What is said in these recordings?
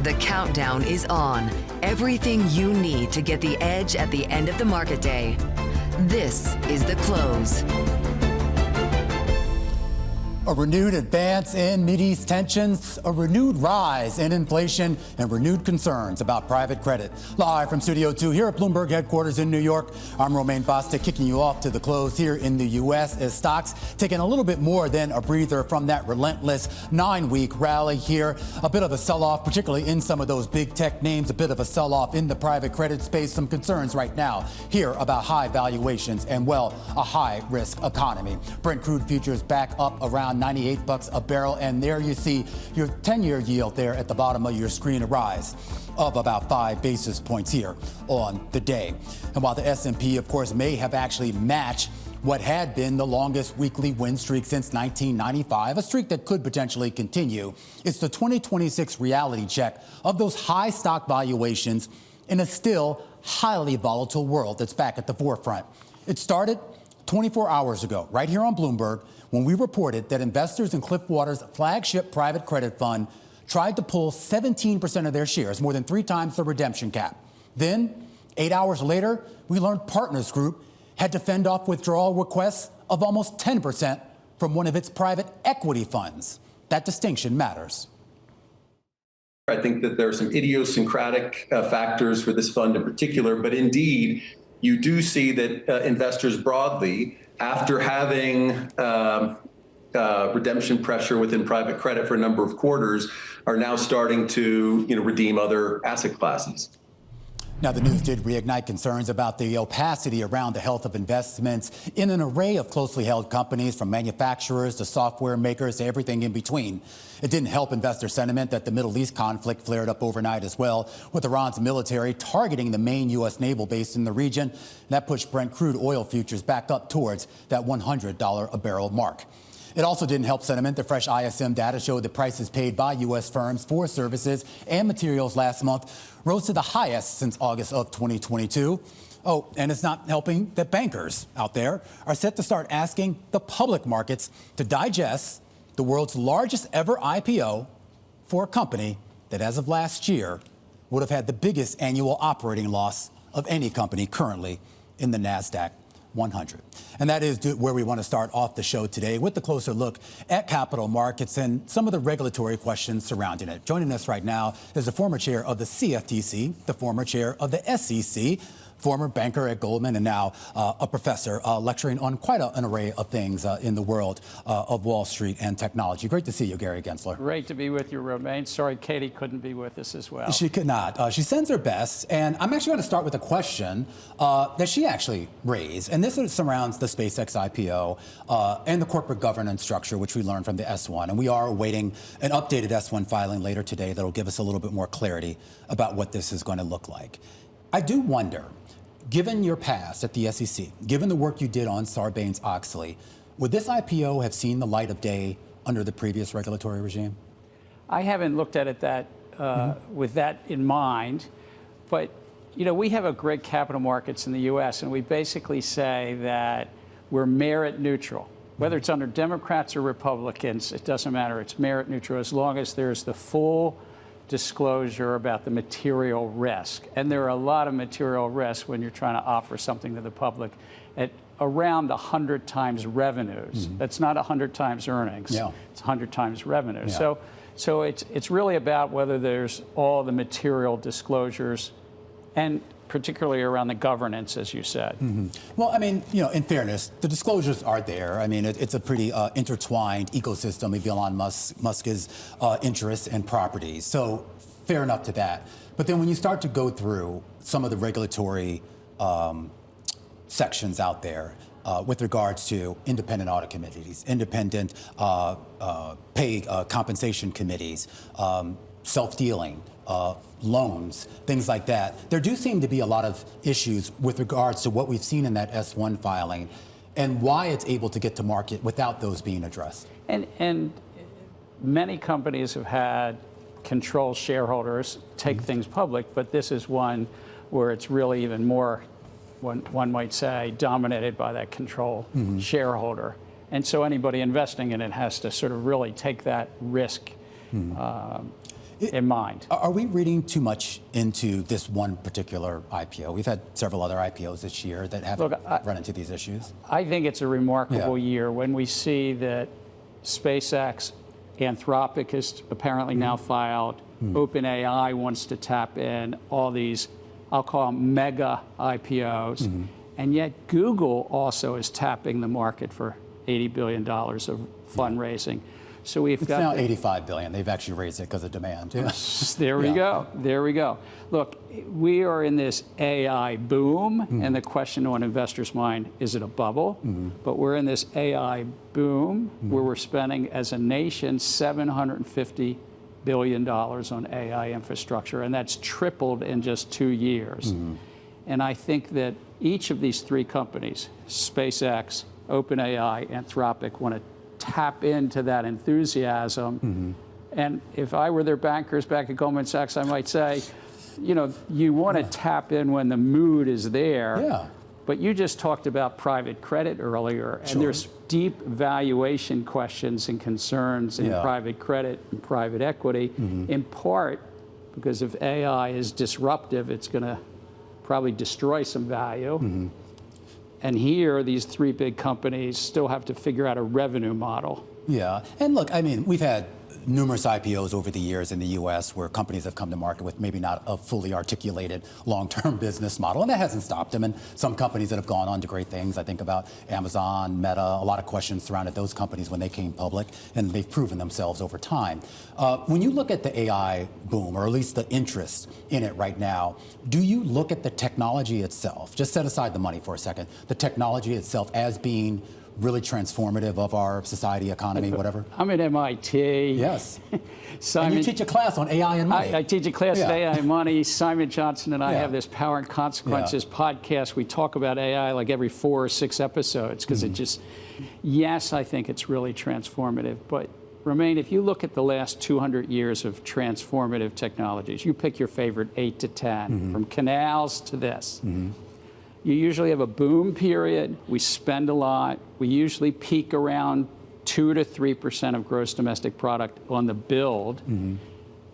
The countdown is on. Everything you need to get the edge at the end of the market day. This is The Close. A renewed advance in Mideast tensions, a renewed rise in inflation, and renewed concerns about private credit. Live from Studio 2 here at Bloomberg headquarters in New York, I'm Romain Bostic, kicking you off to the close here in the U.S. as stocks taking a little bit more than a breather from that relentless 9-week rally here. A bit of a sell-off, particularly in some of those big tech names, a bit of a sell-off in the private credit space. Some concerns right now here about high valuations and, well, a high-risk economy. Brent crude futures back up around $98 a barrel, and there you see your 10-year yield there at the bottom of your screen, a rise of about 5 basis points here on the day. And while the S&P, of course, may have actually matched what had been the longest weekly win streak since 1995, a streak that could potentially continue, it's the 2026 reality check of those high stock valuations in a still highly volatile world that's back at the forefront. It started 24 hours ago, right here on Bloomberg, when we reported that investors in Cliffwater's flagship private credit fund tried to pull 17% of their shares, more than 3 times the redemption cap. Then, 8 hours later, we learned Partners Group had to fend off withdrawal requests of almost 10% from one of its private equity funds. That distinction matters. I think that there are some idiosyncratic factors for this fund in particular, but indeed, you do see that investors broadly, after having redemption pressure within private credit for a number of quarters, are now starting to redeem other asset classes. Now, the news did reignite concerns about the opacity around the health of investments in an array of closely held companies, from manufacturers to software makers to everything in between. It didn't help investor sentiment that the Middle East conflict flared up overnight as well, with Iran's military targeting the main U.S. naval base in the region. And that pushed Brent crude oil futures back up towards that $100 a barrel mark. It also didn't help sentiment. The fresh ISM data showed that prices paid by U.S. firms for services and materials last month rose to the highest since August of 2022. Oh, and it's not helping that bankers out there are set to start asking the public markets to digest the world's largest ever IPO for a company that, as of last year, would have had the biggest annual operating loss of any company currently in the NASDAQ 100. And that is where we want to start off the show today, with a closer look at capital markets and some of the regulatory questions surrounding it. Joining us right now is the former chair of the CFTC, the former chair of the SEC, former banker at Goldman, and now a professor lecturing on quite an array of things in the world of Wall Street and technology. Great to see you, Gary Gensler. Great to be with you, Romain. Sorry Katie couldn't be with us as well. She could not. She sends her best, and I'm actually going to start with a question that she actually raised, and this surrounds the SpaceX IPO and the corporate governance structure, which we learned from the S1, and we are awaiting an updated S1 filing later today that will give us a little bit more clarity about what this is going to look like. I do wonder, given your past at the SEC, given the work you did on Sarbanes-Oxley, would this IPO have seen the light of day under the previous regulatory regime? I haven't looked at it with that in mind, but we have a great capital markets in the U.S., and we basically say that we're merit neutral. Whether it's under Democrats or Republicans, it doesn't matter. It's merit neutral as long as there's the full disclosure about the material risk. And there are a lot of material risks when you're trying to offer something to the public at around 100 times revenues. That's not 100 times earnings. Yeah. It's 100 times revenue. Yeah. So it's really about whether there's all the material disclosures, and particularly around the governance, as you said. Well, I mean, in fairness, the disclosures are there. I mean, it's a pretty intertwined ecosystem of Elon Musk's interests and properties. So fair enough to that. But then when you start to go through some of the regulatory sections out there with regards to independent audit committees, independent pay compensation committees, self-dealing, loans, things like that. There do seem to be a lot of issues with regards to what we've seen in that S1 filing and why it's able to get to market without those being addressed. And many companies have had control shareholders take things public, but this is one where it's really even more, one might say, dominated by that control shareholder. And so anybody investing in it has to sort of really take that risk. in mind. Are we reading too much into this one particular IPO? We've had several other IPOs this year that haven't run into these issues. I think it's a remarkable year when we see that SpaceX, Anthropic has apparently now filed, OpenAI wants to tap in, all these, I'll call them mega-IPOs, and yet Google also is tapping the market for $80 billion of fundraising. So we've got now $85 billion. They've actually raised it because of demand. Yeah. There we go. There we go. Look, we are in this AI boom, and the question on investors' mind, is it a bubble? But we're in this AI boom where we're spending, as a nation, $750 billion on AI infrastructure, and that's tripled in just 2 years. And I think that each of these three companies, SpaceX, OpenAI, Anthropic, want to tap into that enthusiasm. And if I were their bankers back at Goldman Sachs, I might say, you know, you want to tap in when the mood is there. But you just talked about private credit earlier, and there's deep valuation questions and concerns in private credit and private equity, in part because if AI is disruptive, it's going to probably destroy some value. And here, these three big companies still have to figure out a revenue model. Yeah, and look, I mean, we've had numerous IPOs over the years in the U.S. where companies have come to market with maybe not a fully articulated long-term business model, and that hasn't stopped them. And some companies that have gone on to great things, I think about Amazon, Meta, a lot of questions surrounded those companies when they came public, and they've proven themselves over time. When you look at the AI boom, or at least the interest in it right now, do you look at the technology itself, just set aside the money for a second, the technology itself as being really transformative of our society, economy, whatever? I'm at MIT. Yes. Simon, and you teach a class on AI and money. I teach a class on AI and money. Simon Johnson and I have this Power and Consequences podcast. We talk about AI like every 4 or 6 episodes because it just, yes, I think it's really transformative. But Romain, if you look at the last 200 years of transformative technologies, you pick your favorite 8 to 10, from canals to this. You usually have a boom period. We spend a lot. We usually peak around 2 to 3% of gross domestic product on the build.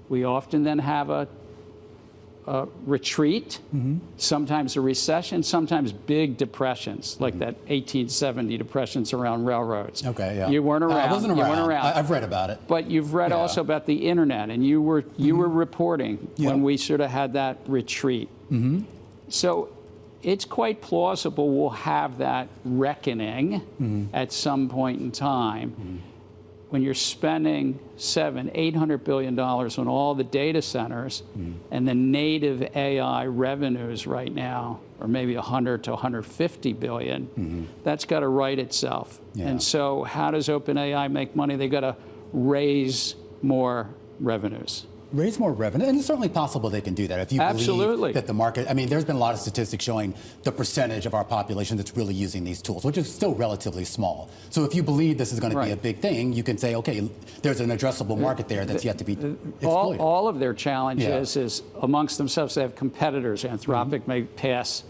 We often then have a retreat, sometimes a recession, sometimes big depressions, like that 1870 depressions around railroads. You weren't around. I wasn't around. You weren't around. I've read about it. But you've read also about the internet, and you were reporting when we sort of had that retreat. So it's quite plausible we'll have that reckoning at some point in time. When you're spending $700–800 billion on all the data centers, and the native AI revenues right now are maybe $100 to $150 billion, that's got to right itself. And so how does OpenAI make money? They've got to raise more revenues. Raise more revenue, and it's certainly possible they can do that if you believe that the market. I mean, there's been a lot of statistics showing the percentage of our population that's really using these tools, which is still relatively small. So if you believe this is going to be a big thing, you can say, okay, there's an addressable market there that's yet to be exploited. All of their challenges is amongst themselves. They have competitors. Anthropic may pass,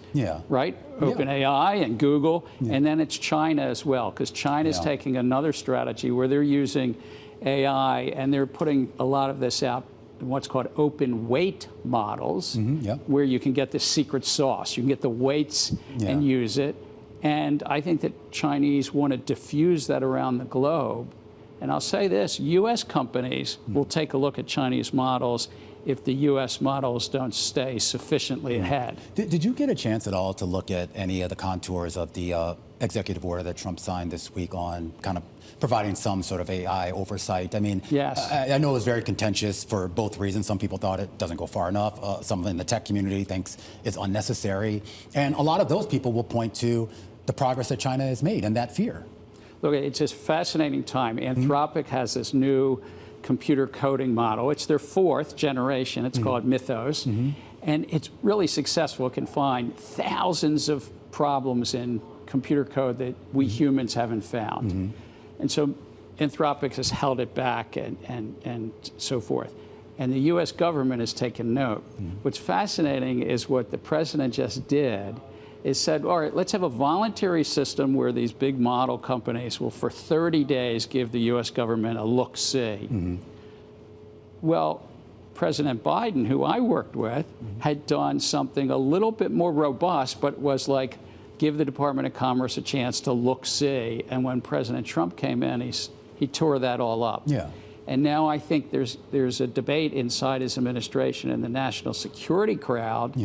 right? OpenAI and Google, and then it's China as well, because China's taking another strategy where they're using AI and they're putting a lot of this out in what's called open weight models, where you can get the secret sauce. You can get the weights and use it. And I think that Chinese want to diffuse that around the globe. And I'll say this, U.S. companies will take a look at Chinese models if the U.S. models don't stay sufficiently ahead. Did you get a chance at all to look at any of the contours of the executive order that Trump signed this week on kind of providing some sort of AI oversight? I mean, I know it was very contentious for both reasons. Some people thought it doesn't go far enough. Some in the tech community thinks it's unnecessary. And a lot of those people will point to the progress that China has made and that fear. Look, it's a fascinating time. Anthropic has this new computer coding model. It's their 4th generation. It's called Mythos. And it's really successful. It can find thousands of problems in computer code that we humans haven't found. And so Anthropic has held it back and so forth. And the U.S. government has taken note. What's fascinating is what the president just did is said, all right, let's have a voluntary system where these big model companies will, for 30 days, give the U.S. government a look-see. Well, President Biden, who I worked with, had done something a little bit more robust, but was like, give the Department of Commerce a chance to look-see. And when President Trump came in, he tore that all up. Yeah. And now I think there's a debate inside his administration, and the national security crowd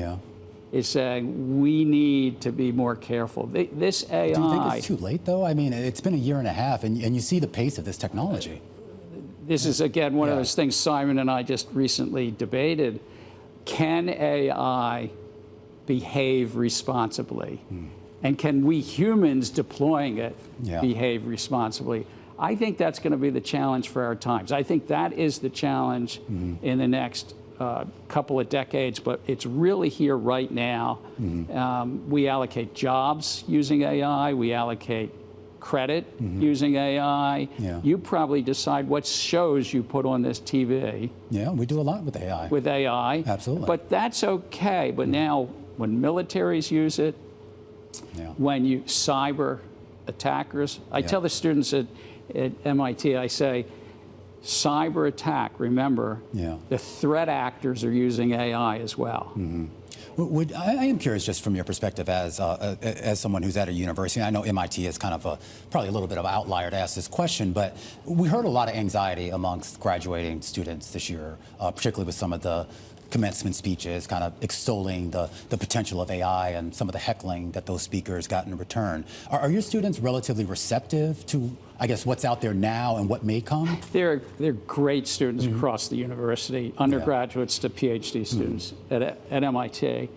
is saying we need to be more careful. This AI. Do you think it's too late, though? I mean, it's been a year and a half, and you see the pace of this technology. This is, again, one of those things Simon and I just recently debated. Can AI behave responsibly? And can we humans deploying it behave responsibly? I think that's going to be the challenge for our times. I think that is the challenge in the next couple of decades, but it's really here right now. We allocate jobs using AI. We allocate credit using AI. You probably decide what shows you put on this TV. Yeah, we do a lot with AI. With AI. Absolutely. But that's okay. But now when militaries use it, when you cyber attackers, I tell the students at MIT, I say, cyber attack, remember, the threat actors are using AI as well. I am curious, just from your perspective as someone who's at a university. I know MIT is kind of probably a little bit of an outlier to ask this question, but we heard a lot of anxiety amongst graduating students this year, particularly with some of the commencement speeches kind of extolling the potential of AI and some of the heckling that those speakers got in return. Are your students relatively receptive to, I guess, what's out there now and what may come? They're great students across the university, undergraduates to PhD students at MIT.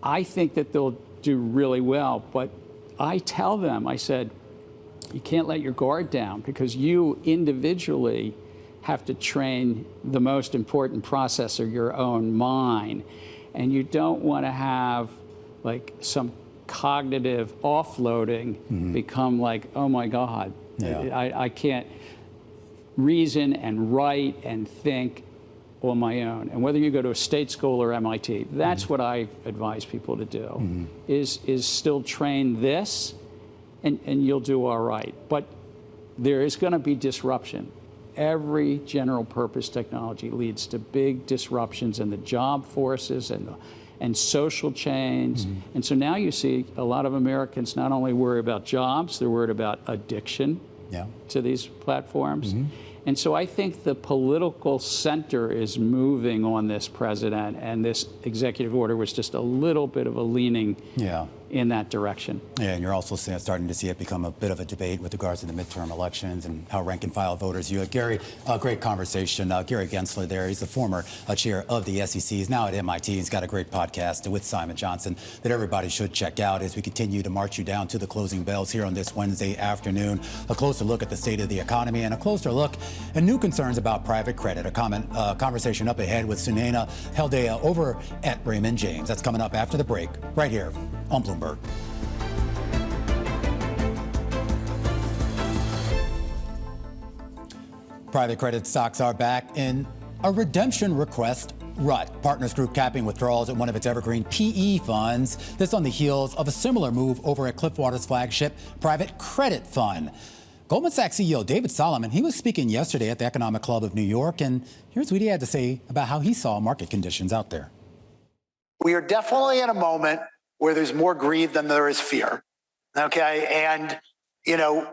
I think that they'll do really well, but I tell them, I said, you can't let your guard down because you individually have to train the most important processor, your own mind. And you don't want to have like some cognitive offloading become like, oh my God, I can't reason and write and think on my own. And whether you go to a state school or MIT, that's what I advise people to do, is still train this and you'll do all right. But there is going to be disruption. Every general purpose technology leads to big disruptions in the job forces and social chains. And so now you see a lot of Americans not only worry about jobs, they're worried about addiction to these platforms. And so I think the political center is moving on this president, and this executive order was just a little bit of a leaning in that direction. Yeah, and you're also starting to see it become a bit of a debate with regards to the midterm elections and how rank and file voters view it. Gary, great conversation. Gary Gensler there, he's the former chair of the SEC. He's now at MIT. He's got a great podcast with Simon Johnson that everybody should check out as we continue to march you down to the closing bells here on this Wednesday afternoon. A closer look at the state of the economy and a closer look at new concerns about private credit. A conversation up ahead with Sunaina, Haldea over at Raymond James. That's coming up after the break, right here on Bloomberg. Private credit stocks are back in a redemption request rut. Partners Group capping withdrawals at one of its Evergreen PE funds. This on the heels of a similar move over at Cliffwater's flagship private credit fund. Goldman Sachs CEO David Solomon, he was speaking yesterday at the Economic Club of New York, and here's what he had to say about how he saw market conditions out there. We are definitely in a moment where there's more greed than there is fear, okay? And, you know,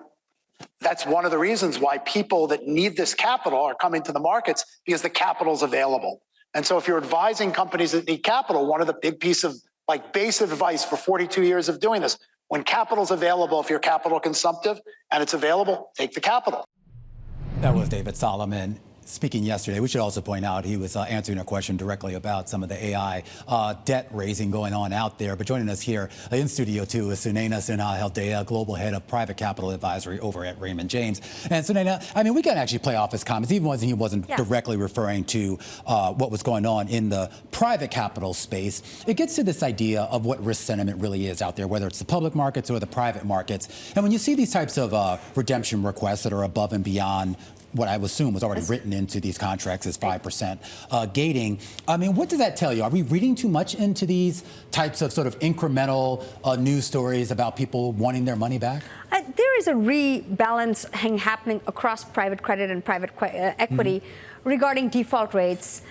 that's one of the reasons why people that need this capital are coming to the markets, because the capital's available. And so if you're advising companies that need capital, one of the big piece of base advice for 42 years of doing this, when capital's available, if you're capital consumptive and it's available, take the capital. That was David Solomon speaking yesterday. We should also point out he was answering a question directly about some of the AI debt raising going on out there. But joining us here in studio too is Sunaina Haldea, Global Head of Private Capital Advisory over at Raymond James. And Sunaina, I mean, we can actually play off his comments, even when he wasn't directly referring to what was going on in the private capital space. It gets to this idea of what risk sentiment really is out there, whether it's the public markets or the private markets. And when you see these types of redemption requests that are above and beyond what I would assume was already written into these contracts as 5% gating. I mean, what does that tell you? Are we reading too much into these types of sort of incremental news stories about people wanting their money back? There is a rebalancing happening across private credit and private equity regarding default rates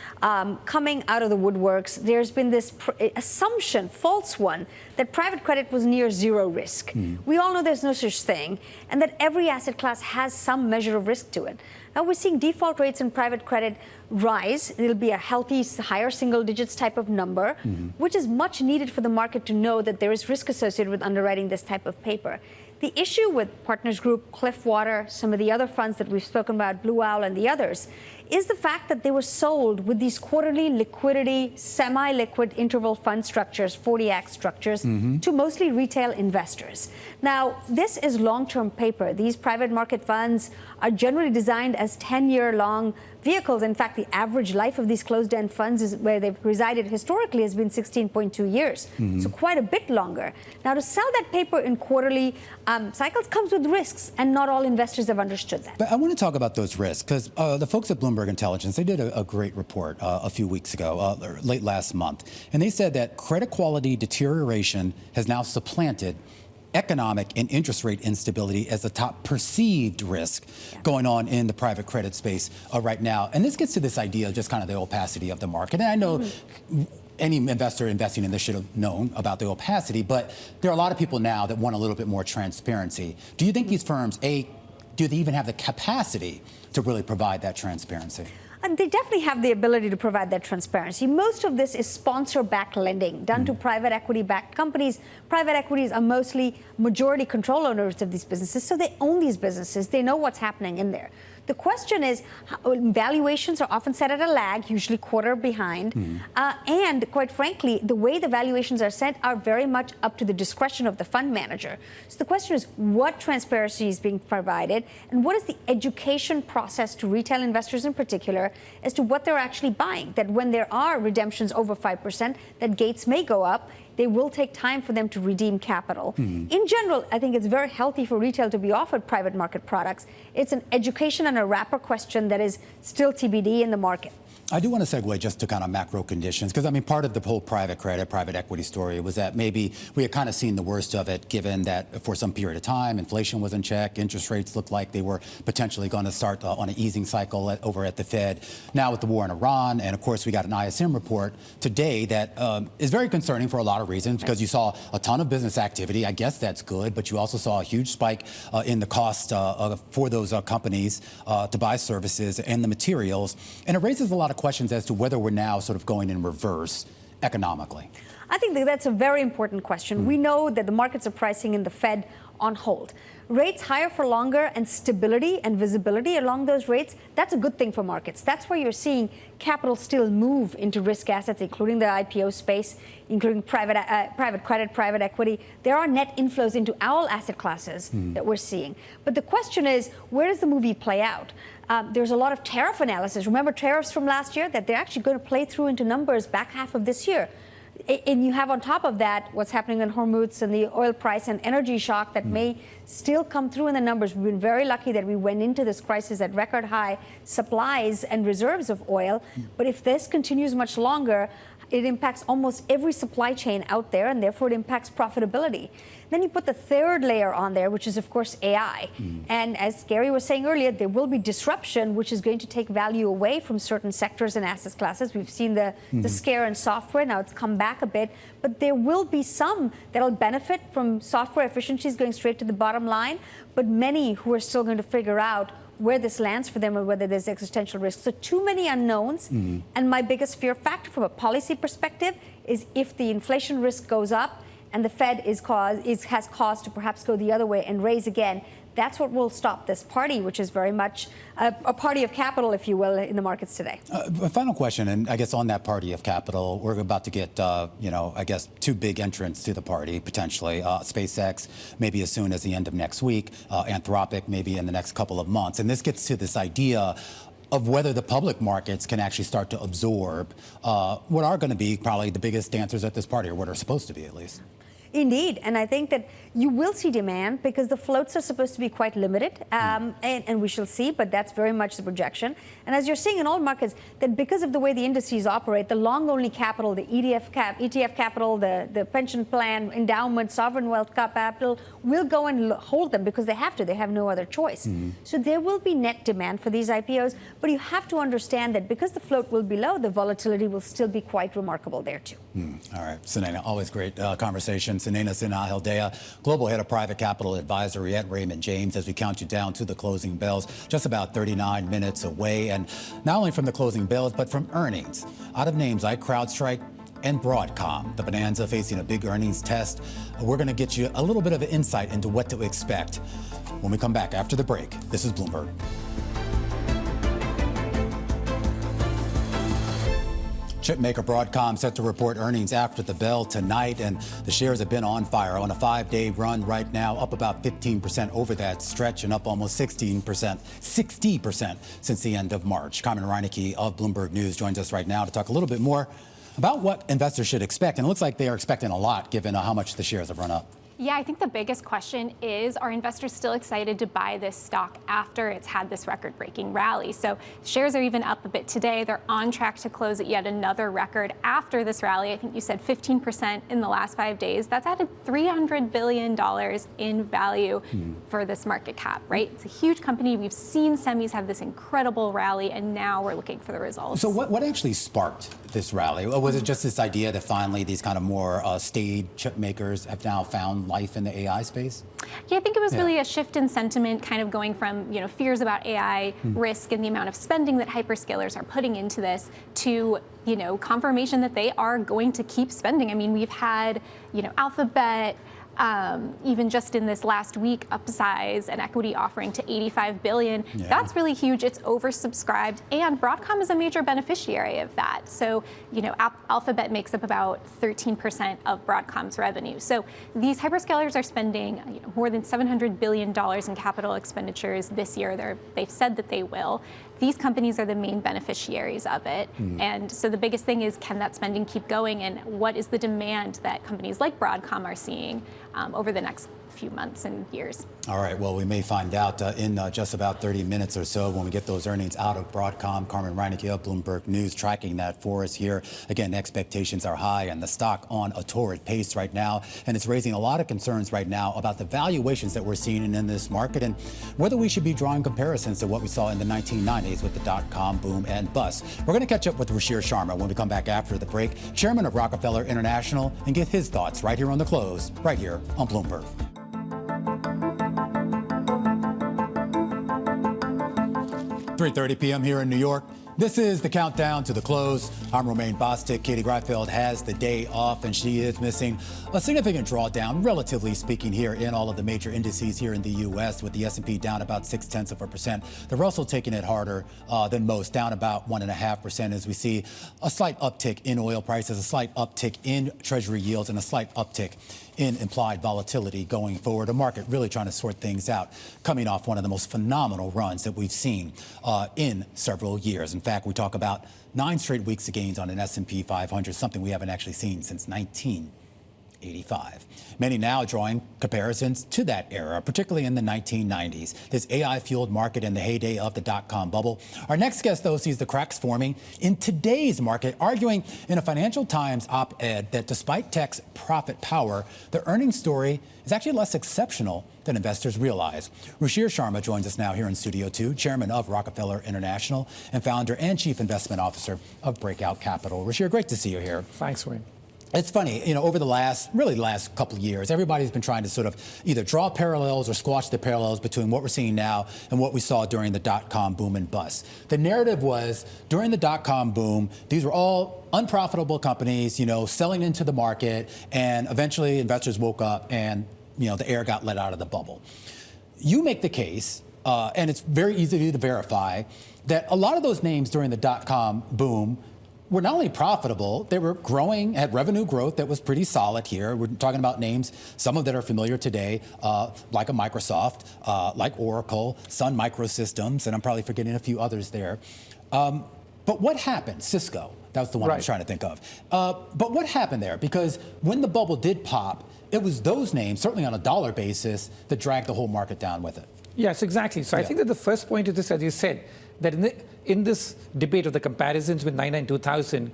coming out of the woodworks. There's been this assumption, false one, that private credit was near zero risk. We all know there's no such thing, and that every asset class has some measure of risk to it. Now we're seeing default rates in private credit rise. It'll be a healthy, higher single digits type of number, which is much needed for the market to know that there is risk associated with underwriting this type of paper. The issue with Partners Group, Cliffwater, some of the other funds that we've spoken about, Blue Owl and the others, is the fact that they were sold with these quarterly liquidity, semi-liquid interval fund structures, 40-Act structures, to mostly retail investors. Now, this is long-term paper. These private market funds are generally designed as 10-year-long vehicles. In fact, the average life of these closed-end funds is where they've resided historically has been 16.2 years, so quite a bit longer. Now, to sell that paper in quarterly cycles comes with risks, and not all investors have understood that. But I want to talk about those risks, because the folks at Bloomberg Intelligence, they did a great report a few weeks ago, late last month, and they said that credit quality deterioration has now supplanted economic and interest rate instability as the top perceived risk going on in the private credit space right now. And this gets to this idea of just kind of the opacity of the market. And I know any investor investing in this should have known about the opacity, but there are a lot of people now that want a little bit more transparency. Do you think these firms, do they even have the capacity to really provide that transparency? And they definitely have the ability to provide that transparency. Most of this is sponsor-backed lending done to private equity-backed companies. Private equities are mostly majority control owners of these businesses, so they own these businesses. They know what's happening in there. The question is, valuations are often set at a lag, usually quarter behind. And quite frankly, the way the valuations are set are very much up to the discretion of the fund manager. So the question is, what transparency is being provided, and what is the education process to retail investors in particular as to what they're actually buying? That when there are redemptions over 5%, that gates may go up. They will take time for them to redeem capital. In general, I think it's very healthy for retail to be offered private market products. It's an education and a wrapper question that is still TBD in the market. I do want to segue just to kind of macro conditions, because I mean, part of the whole private credit, private equity story was that maybe we had kind of seen the worst of it, given that for some period of time, inflation was in check, interest rates looked like they were potentially going to start on an easing cycle over at the Fed. Now with the war in Iran, and of course we got an ISM report today that is very concerning for a lot of reasons, because you saw a ton of business activity. I guess that's good, but you also saw a huge spike in the cost for those companies to buy services and the materials, and it raises a lot of questions as to whether we're now sort of going in reverse economically. I think that's a very important question. We know that the markets are pricing in the Fed on hold. Rates higher for longer and stability and visibility along those rates, that's a good thing for markets. That's where you're seeing capital still move into risk assets, including the IPO space, including private credit, private equity. There are net inflows into all asset classes that we're seeing. But the question is, where does the movie play out? There's a lot of tariff analysis. Remember tariffs from last year? That they're actually going to play through into numbers back half of this year. And you have on top of that what's happening in Hormuz and the oil price and energy shock that may still come through in the numbers. We've been very lucky that we went into this crisis at record high supplies and reserves of oil. But if this continues much longer, it impacts almost every supply chain out there, and therefore it impacts profitability. Then you put the third layer on there, which is, of course, AI. And as Gary was saying earlier, there will be disruption, which is going to take value away from certain sectors and asset classes. We've seen the scare in software. Now it's come back a bit. But there will be some that will benefit from software efficiencies going straight to the bottom line, but many who are still going to figure out where this lands for them or whether there's existential risk. So too many unknowns. And my biggest fear factor from a policy perspective is if the inflation risk goes up and the Fed has cause to perhaps go the other way and raise again, that's what will stop this party, which is very much a party of capital, if you will, in the markets today. A final question, and I guess on that party of capital, we're about to get, I guess, two big entrants to the party, potentially. SpaceX, maybe as soon as the end of next week. Anthropic, maybe in the next couple of months. And this gets to this idea of whether the public markets can actually start to absorb what are going to be probably the biggest dancers at this party, or what are supposed to be, at least. Indeed, and I think that you will see demand because the floats are supposed to be quite limited, and we shall see, but that's very much the projection. And as you're seeing in all markets, that because of the way the indices operate, the long-only capital, the ETF capital, the pension plan, endowment, sovereign wealth capital will go and hold them because they have to. They have no other choice. So there will be net demand for these IPOs, but you have to understand that because the float will be low, the volatility will still be quite remarkable there too. All right, Sunaina, always great conversation. Sunaina Sinha Haldea, Global Head of Private Capital Advisory at Raymond James, as we count you down to the closing bells, just about 39 minutes away. And not only from the closing bells, but from earnings. Out of names like CrowdStrike and Broadcom, the Bonanza facing a big earnings test. We're going to get you a little bit of an insight into what to expect when we come back after the break. This is Bloomberg. Chipmaker Broadcom set to report earnings after the bell tonight, and the shares have been on fire on a 5-day run right now, up about 15% over that stretch and up almost 60% since the end of March. Carmen Reinecke of Bloomberg News joins us right now to talk a little bit more about what investors should expect. And it looks like they are expecting a lot given how much the shares have run up. Yeah, I think the biggest question is, are investors still excited to buy this stock after it's had this record-breaking rally? So shares are even up a bit today. They're on track to close at yet another record after this rally. I think you said 15% in the last 5 days. That's added $300 billion in value for this market cap, right? It's a huge company. We've seen semis have this incredible rally, and now we're looking for the results. So what actually sparked this rally? Or was it just this idea that finally these kind of more staid chip makers have now found life in the AI space? Yeah, I think it was really a shift in sentiment, kind of going from fears about AI risk and the amount of spending that hyperscalers are putting into this to confirmation that they are going to keep spending. I mean, we've had Alphabet. Even just in this last week, upsize an equity offering to $85 billion. Yeah. That's really huge. It's oversubscribed, and Broadcom is a major beneficiary of that. So, Alphabet makes up about 13% of Broadcom's revenue. So these hyperscalers are spending more than $700 billion in capital expenditures this year. They've said that they will. These companies are the main beneficiaries of it. And so the biggest thing is, can that spending keep going? And what is the demand that companies like Broadcom are seeing over the next few months and years? All right, well, we may find out in just about 30 minutes or so when we get those earnings out of Broadcom. Carmen Reinecke of Bloomberg News tracking that for us here. Again, expectations are high and the stock on a torrid pace right now. And it's raising a lot of concerns right now about the valuations that we're seeing in this market and whether we should be drawing comparisons to what we saw in the 1990s with the dot-com boom and bust. We're going to catch up with Ruchir Sharma when we come back after the break, chairman of Rockefeller International, and get his thoughts right here on The Close, right here on Bloomberg. 3:30 p.m. here in New York. This is the countdown to the close. I'm Romaine Bostick. Katie Greifeld has the day off, and she is missing a significant drawdown, relatively speaking, here in all of the major indices here in the U.S., with the S&P down about 0.6%. The Russell taking it harder than most, down about 1.5%, as we see a slight uptick in oil prices, a slight uptick in Treasury yields, and a slight uptick in implied volatility going forward. A market really trying to sort things out, coming off one of the most phenomenal runs that we've seen in several years. In fact, we talk about 9 straight weeks of gains on an S&P 500, something we haven't actually seen since 1985. Many now drawing comparisons to that era, particularly in the 1990s, this AI-fueled market in the heyday of the dot-com bubble. Our next guest, though, sees the cracks forming in today's market, arguing in a Financial Times op-ed that despite tech's profit power, the earnings story is actually less exceptional than investors realize. Ruchir Sharma joins us now here in Studio 2, chairman of Rockefeller International and founder and chief investment officer of Breakout Capital. Ruchir, great to see you here. Thanks, Wayne. It's funny, over the last couple of years, everybody's been trying to sort of either draw parallels or squash the parallels between what we're seeing now and what we saw during the dot-com boom and bust. The narrative was, during the dot-com boom, these were all unprofitable companies, selling into the market, and eventually investors woke up and, the air got let out of the bubble. You make the case, and it's very easy to verify, that a lot of those names during the dot-com boom were not only profitable, they were growing, had revenue growth that was pretty solid here. We're talking about names, some of that are familiar today, like a Microsoft, like Oracle, Sun Microsystems, and I'm probably forgetting a few others there. But what happened? Cisco, that was the one I was trying to think of. But what happened there? Because when the bubble did pop, it was those names, certainly on a dollar basis, that dragged the whole market down with it. Yes, exactly. So I think that the first point is this, as you said, that in this debate of the comparisons with 99-2000,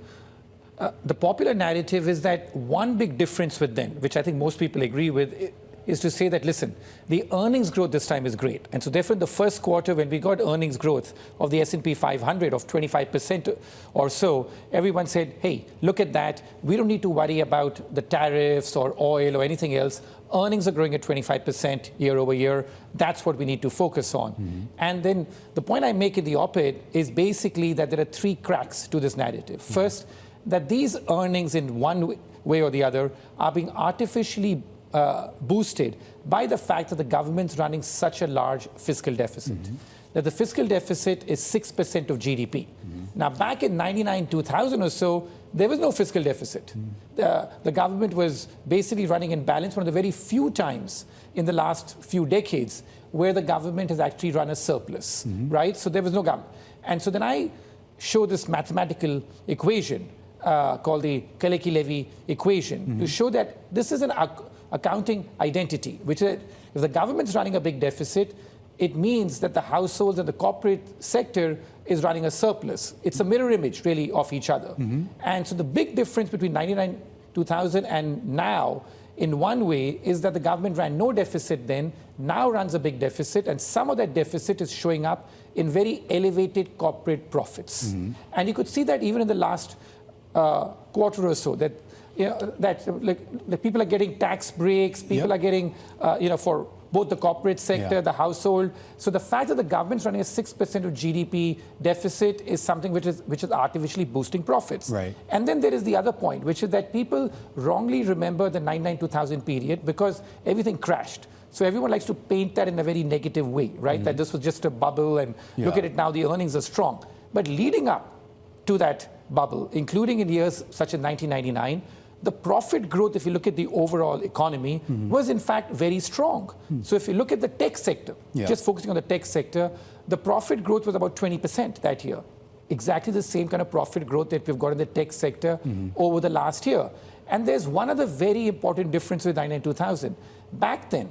the popular narrative is that one big difference with them, which I think most people agree with, is to say that, listen, the earnings growth this time is great. And so therefore, in the first quarter, when we got earnings growth of the S&P 500 of 25% or so, everyone said, hey, look at that. We don't need to worry about the tariffs or oil or anything else. Earnings are growing at 25% year over year. That's what we need to focus on. And then the point I make in the op-ed is basically that there are three cracks to this narrative. First, that these earnings in one way or the other are being artificially boosted by the fact that the government's running such a large fiscal deficit. That the fiscal deficit is 6% of GDP. Now, back in 99-2000 or so, there was no fiscal deficit. The government was basically running in balance, one of the very few times in the last few decades where the government has actually run a surplus, right? So there was no government. And so then I show this mathematical equation called the Kalecki-Levy equation to show that this is an accounting identity, which is if the government's running a big deficit, it means that the households and the corporate sector is running a surplus. It's a mirror image, really, of each other. And so the big difference between 99-2000 and now, in one way, is that the government ran no deficit then, now runs a big deficit, and some of that deficit is showing up in very elevated corporate profits. And you could see that even in the last quarter or so, that that people are getting tax breaks, people are getting, for both the corporate sector, the household. So the fact that the government's running a 6% of GDP deficit is something which is artificially boosting profits. And then there is the other point, which is that people wrongly remember the 99-2000 period because everything crashed. So everyone likes to paint that in a very negative way, right? That this was just a bubble and look at it now, the earnings are strong. But leading up to that bubble, including in years such as 1999, the profit growth, if you look at the overall economy, was in fact very strong. So if you look at the tech sector, just focusing on the tech sector, the profit growth was about 20% that year. Exactly the same kind of profit growth that we've got in the tech sector over the last year. And there's one other very important difference with 99-2000. Back then,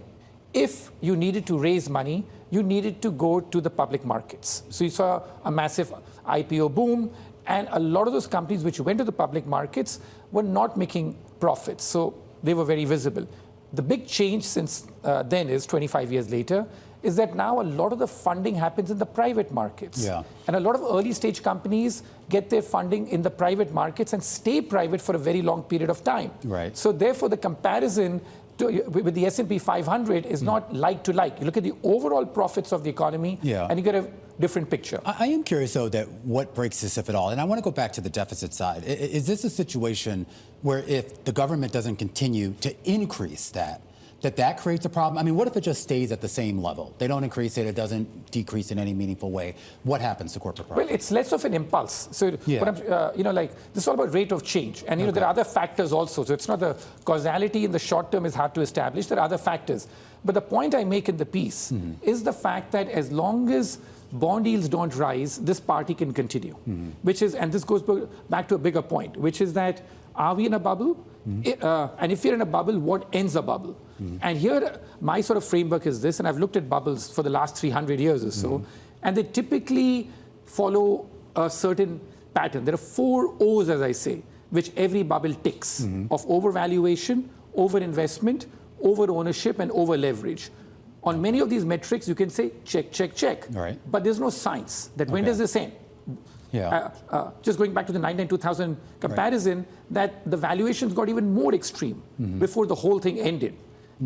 if you needed to raise money, you needed to go to the public markets. So you saw a massive IPO boom, and a lot of those companies which went to the public markets were not making profits, so they were very visible. The big change since then is, 25 years later, is that now a lot of the funding happens in the private markets. And a lot of early stage companies get their funding in the private markets and stay private for a very long period of time. So therefore, the comparison with the S&P 500 is not like to like. You look at the overall profits of the economy, and you get a different picture. I am curious, though, that what breaks this, if at all, and I want to go back to the deficit side. Is this a situation where if the government doesn't continue to increase that creates a problem? I mean, what if it just stays at the same level? They don't increase it, it doesn't decrease in any meaningful way. What happens to corporate profit? Well, it's less of an impulse. So, what I'm, this is all about rate of change. And, there are other factors also. So it's not the causality in the short term is hard to establish. There are other factors. But the point I make in the piece is the fact that as long as bond yields don't rise, this party can continue. Which is, and this goes back to a bigger point, which is that, are we in a bubble? And if you're in a bubble, what ends a bubble? And here, my sort of framework is this, and I've looked at bubbles for the last 300 years or so, and they typically follow a certain pattern. There are 4 O's, as I say, which every bubble ticks, of overvaluation, overinvestment, over-ownership, and over-leverage. On many of these metrics, you can say, check, check, check. But there's no science that when does this end? Just going back to the 99-2000 comparison, that the valuations got even more extreme before the whole thing ended.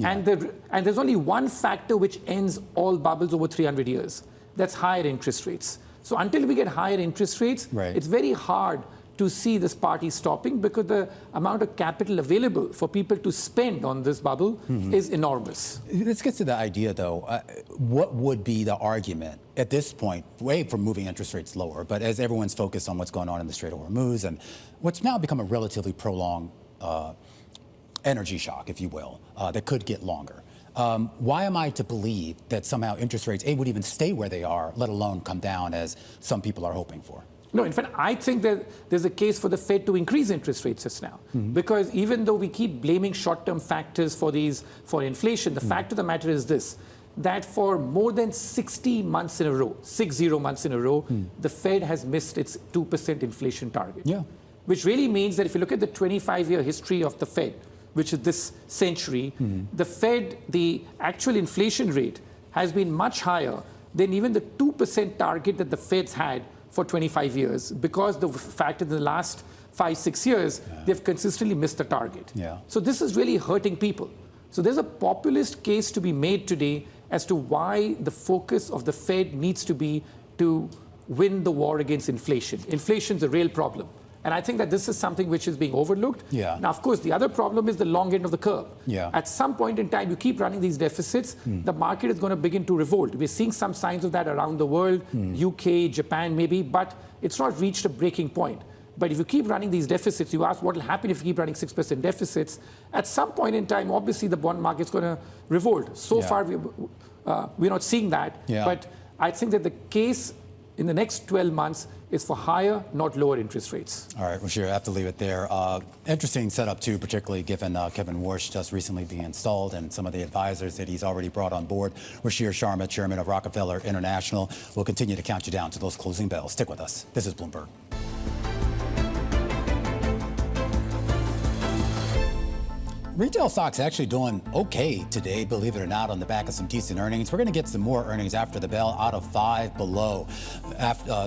And there's only one factor which ends all bubbles over 300 years. That's higher interest rates. So until we get higher interest rates, it's very hard to see this party stopping because the amount of capital available for people to spend on this bubble is enormous. Let's get to the idea, though. What would be the argument at this point, way from moving interest rates lower, but as everyone's focused on what's going on in the Strait of Hormuz and what's now become a relatively prolonged energy shock, if you will, that could get longer. Why am I to believe that somehow interest rates would even stay where they are, let alone come down as some people are hoping for? No, in fact, I think that there's a case for the Fed to increase interest rates just now. Because even though we keep blaming short-term factors for inflation, the fact of the matter is this, that for more than 60 months in a row, 60 months in a row, the Fed has missed its 2% inflation target. Yeah. Which really means that if you look at the 25-year history of the Fed, which is this century, the Fed, the actual inflation rate has been much higher than even the 2% target that the Fed's had for 25 years, because the fact that in the last 5-6 years, they've consistently missed the target. So this is really hurting people. So there's a populist case to be made today as to why the focus of the Fed needs to be to win the war against inflation. Inflation's a real problem. And I think that this is something which is being overlooked. Now, of course, the other problem is the long end of the curve. At some point in time, you keep running these deficits, the market is going to begin to revolt. We're seeing some signs of that around the world, UK, Japan maybe, but it's not reached a breaking point. But if you keep running these deficits, you ask what will happen if you keep running 6% deficits. At some point in time, obviously, the bond market's going to revolt. So far, we're not seeing that. But I think that the case in the next 12 months is for higher, not lower interest rates. All right, Ruchir, I have to leave it there. Interesting setup, too, particularly given Kevin Warsh just recently being installed and some of the advisors that he's already brought on board. Ruchir Sharma, chairman of Rockefeller International, will continue to count you down to those closing bells. Stick with us. This is Bloomberg. Retail stocks actually doing okay today, believe it or not, on the back of some decent earnings. We're going to get some more earnings after the bell out of Five Below,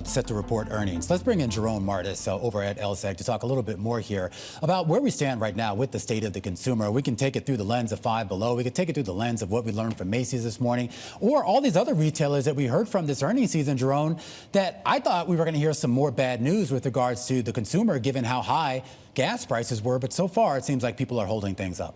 set to report earnings. Let's bring in Jharrone Martis over at LSEG to talk a little bit more here about where we stand right now with the state of the consumer. We can take it through the lens of Five Below. We can take it through the lens of what we learned from Macy's this morning, or all these other retailers that we heard from this earnings season, Jharrone, that I thought we were going to hear some more bad news with regards to the consumer, given how high gas prices were. But so far, it seems like people are holding things up.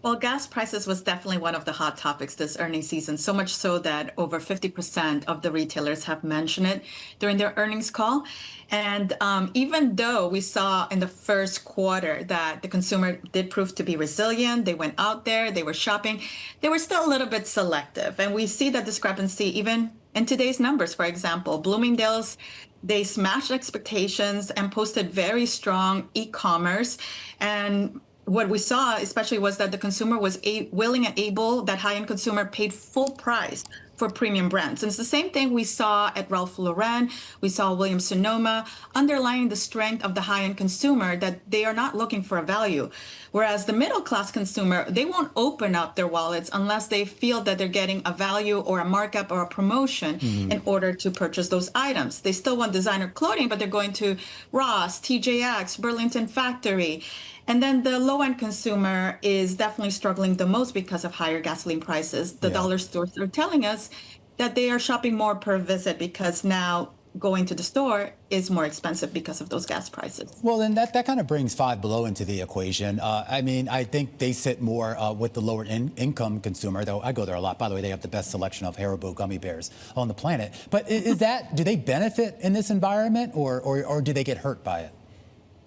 Well, gas prices was definitely one of the hot topics this earnings season, so much so that over 50% of the retailers have mentioned it during their earnings call. And even though we saw in the first quarter that the consumer did prove to be resilient, they went out there, they were shopping, they were still a little bit selective. And we see that discrepancy even in today's numbers. For example, Bloomingdale's, they smashed expectations and posted very strong e-commerce. And what we saw especially was that the consumer was willing and able, that high-end consumer paid full price for premium brands. And it's the same thing we saw at Ralph Lauren, we saw Williams-Sonoma, underlying the strength of the high-end consumer, that they are not looking for a value. Whereas the middle-class consumer, they won't open up their wallets unless they feel that they're getting a value or a markup or a promotion in order to purchase those items. They still want designer clothing, but they're going to Ross, TJX, Burlington Factory. And then the low-end consumer is definitely struggling the most because of higher gasoline prices. The dollar stores are telling us that they are shopping more per visit because now going to the store is more expensive because of those gas prices. Well, then that kind of brings Five Below into the equation. I mean, I think they sit more with the lower income consumer, though I go there a lot. By the way, they have the best selection of Haribo gummy bears on the planet. But is that, do they benefit in this environment or do they get hurt by it?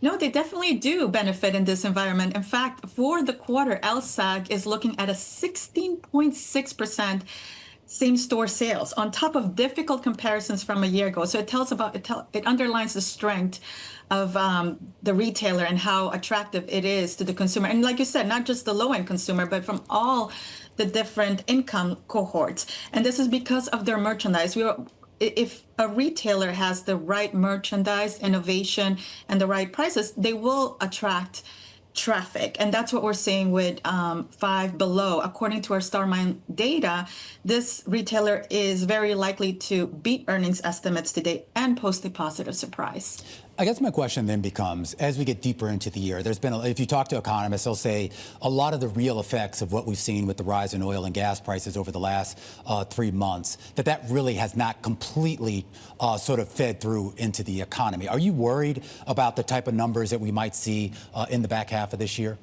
No, they definitely do benefit in this environment. In fact, for the quarter, LSEG is looking at a 16.6% same-store sales on top of difficult comparisons from a year ago. So it underlines the strength of the retailer and how attractive it is to the consumer. And like you said, not just the low-end consumer, but from all the different income cohorts. And this is because of their merchandise. If a retailer has the right merchandise, innovation, and the right prices, they will attract traffic. And that's what we're seeing with Five Below. According to our StarMine data, this retailer is very likely to beat earnings estimates today and post a positive surprise. I guess my question then becomes, as we get deeper into the year, there's been, if you talk to economists, they'll say a lot of the real effects of what we've seen with the rise in oil and gas prices over the last 3 months, that really has not completely sort of fed through into the economy. Are you worried about the type of numbers that we might see in the back half of this year?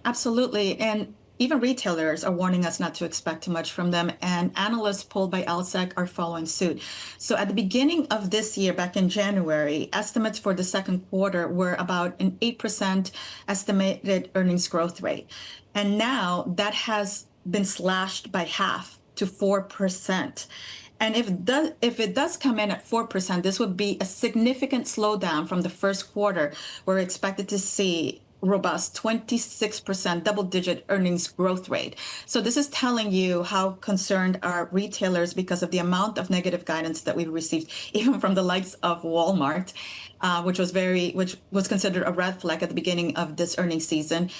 Absolutely. And even retailers are warning us not to expect too much from them, and analysts polled by LSEG are following suit. So at the beginning of this year, back in January, estimates for the second quarter were about an 8% estimated earnings growth rate. And now that has been slashed by half to 4%. And if it does come in at 4%, this would be a significant slowdown from the first quarter. We're expected to see robust 26% double-digit earnings growth rate. So this is telling you how concerned are retailers because of the amount of negative guidance that we've received, even from the likes of Walmart, which was considered a red flag at the beginning of this earnings season.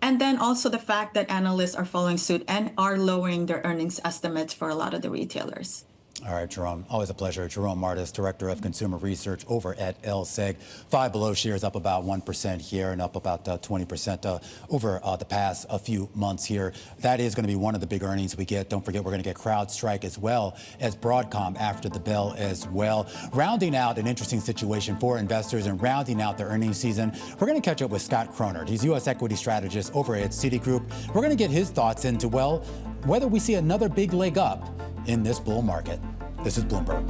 And then also the fact that analysts are following suit and are lowering their earnings estimates for a lot of the retailers. All right, Jharrone, always a pleasure. Jharrone Martis, Director of Consumer Research over at LSEG. Five Below shares up about 1% here and up about 20% over the past few months here. That is going to be one of the big earnings we get. Don't forget, we're going to get CrowdStrike as well as Broadcom after the bell as well. Rounding out an interesting situation for investors and rounding out the earnings season, we're going to catch up with Scott Chronert. He's U.S. equity strategist over at Citigroup. We're going to get his thoughts into, well, whether we see another big leg up in this bull market. This is Bloomberg.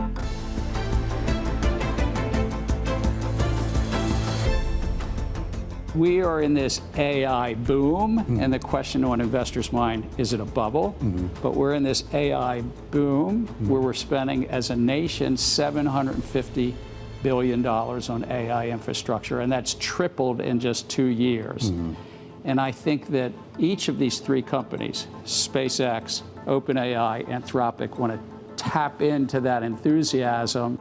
We are in this AI boom, and the question on investors' mind, is it a bubble? But we're in this AI boom where we're spending as a nation $750 billion on AI infrastructure, and that's tripled in just 2 years. And I think that each of these three companies, SpaceX, OpenAI, Anthropic, want to tap into that enthusiasm.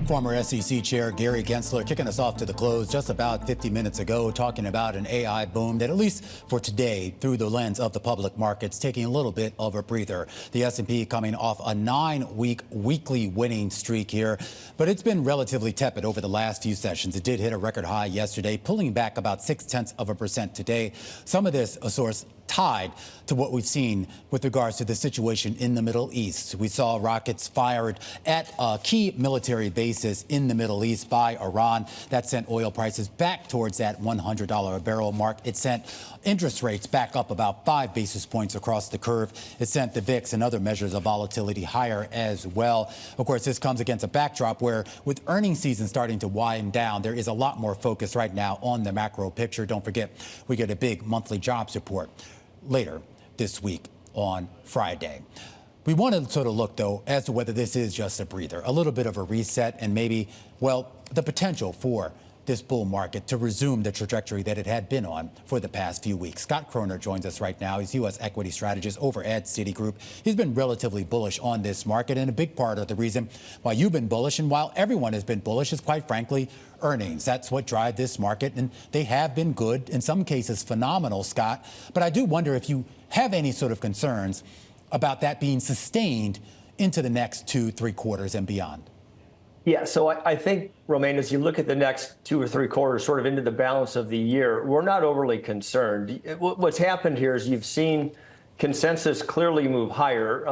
Former SEC Chair Gary Gensler kicking us off to the close just about 50 minutes ago, talking about an AI boom that, at least for today, through the lens of the public markets, taking a little bit of a breather. The S&P coming off a 9-week weekly winning streak here, but it's been relatively tepid over the last few sessions. It did hit a record high yesterday, pulling back about 0.6% today. Some of this, a source tied to what we've seen with regards to the situation in the Middle East. We saw rockets fired at key military bases in the Middle East by Iran. That sent oil prices back towards that $100 a barrel mark. It sent interest rates back up about 5 basis points across the curve. It sent the VIX and other measures of volatility higher as well. Of course, this comes against a backdrop where, with earnings season starting to wind down, there is a lot more focus right now on the macro picture. Don't forget, we get a big monthly jobs report later this week on Friday. We want to sort of look, though, as to whether this is just a breather, a little bit of a reset, and maybe, well, the potential for this bull market to resume the trajectory that it had been on for the past few weeks. Scott Chronert joins us right now. He's U.S. equity strategist over at Citigroup. He's been relatively bullish on this market, and a big part of the reason why you've been bullish and while everyone has been bullish is, quite frankly, earnings. That's what drive this market, and they have been good, in some cases phenomenal, Scott. But I do wonder if you have any sort of concerns about that being sustained into the next 2-3 quarters and beyond. Yeah, so I think, Romaine, as you look at the next 2 or 3 quarters, sort of into the balance of the year, we're not overly concerned. What's happened here is you've seen consensus clearly move higher.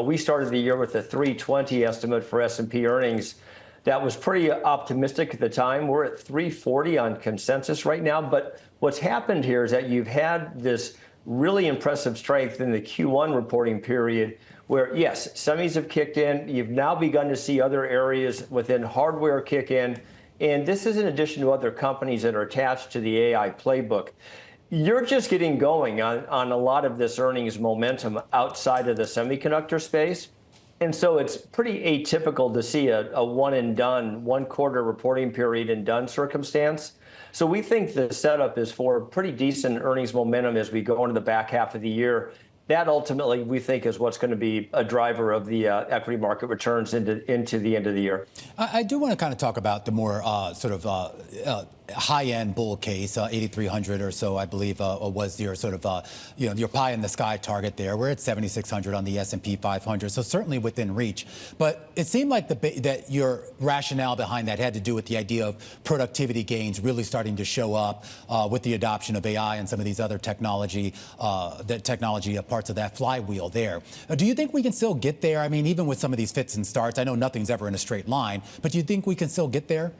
We started the year with a 320 estimate for S&P earnings. That was pretty optimistic at the time. We're at 340 on consensus right now. But what's happened here is that you've had this really impressive strength in the Q1 reporting period where, yes, semis have kicked in. You've now begun to see other areas within hardware kick in. And this is in addition to other companies that are attached to the AI playbook. You're just getting going on a lot of this earnings momentum outside of the semiconductor space. And so it's pretty atypical to see a one and done, 1 quarter reporting period and done circumstance. So we think the setup is for pretty decent earnings momentum as we go into the back half of the year. That ultimately, we think, is what's going to be a driver of the equity market returns into the end of the year. I do want to kind of talk about the more high-end bull case, 8,300 or so, I believe, was your sort of, your pie in the sky target there. We're at 7,600 on the S&P 500, so certainly within reach. But it seemed like that your rationale behind that had to do with the idea of productivity gains really starting to show up with the adoption of AI and some of these other technology parts of that flywheel there. Do you think we can still get there? I mean, even with some of these fits and starts, I know nothing's ever in a straight line, but do you think we can still get there?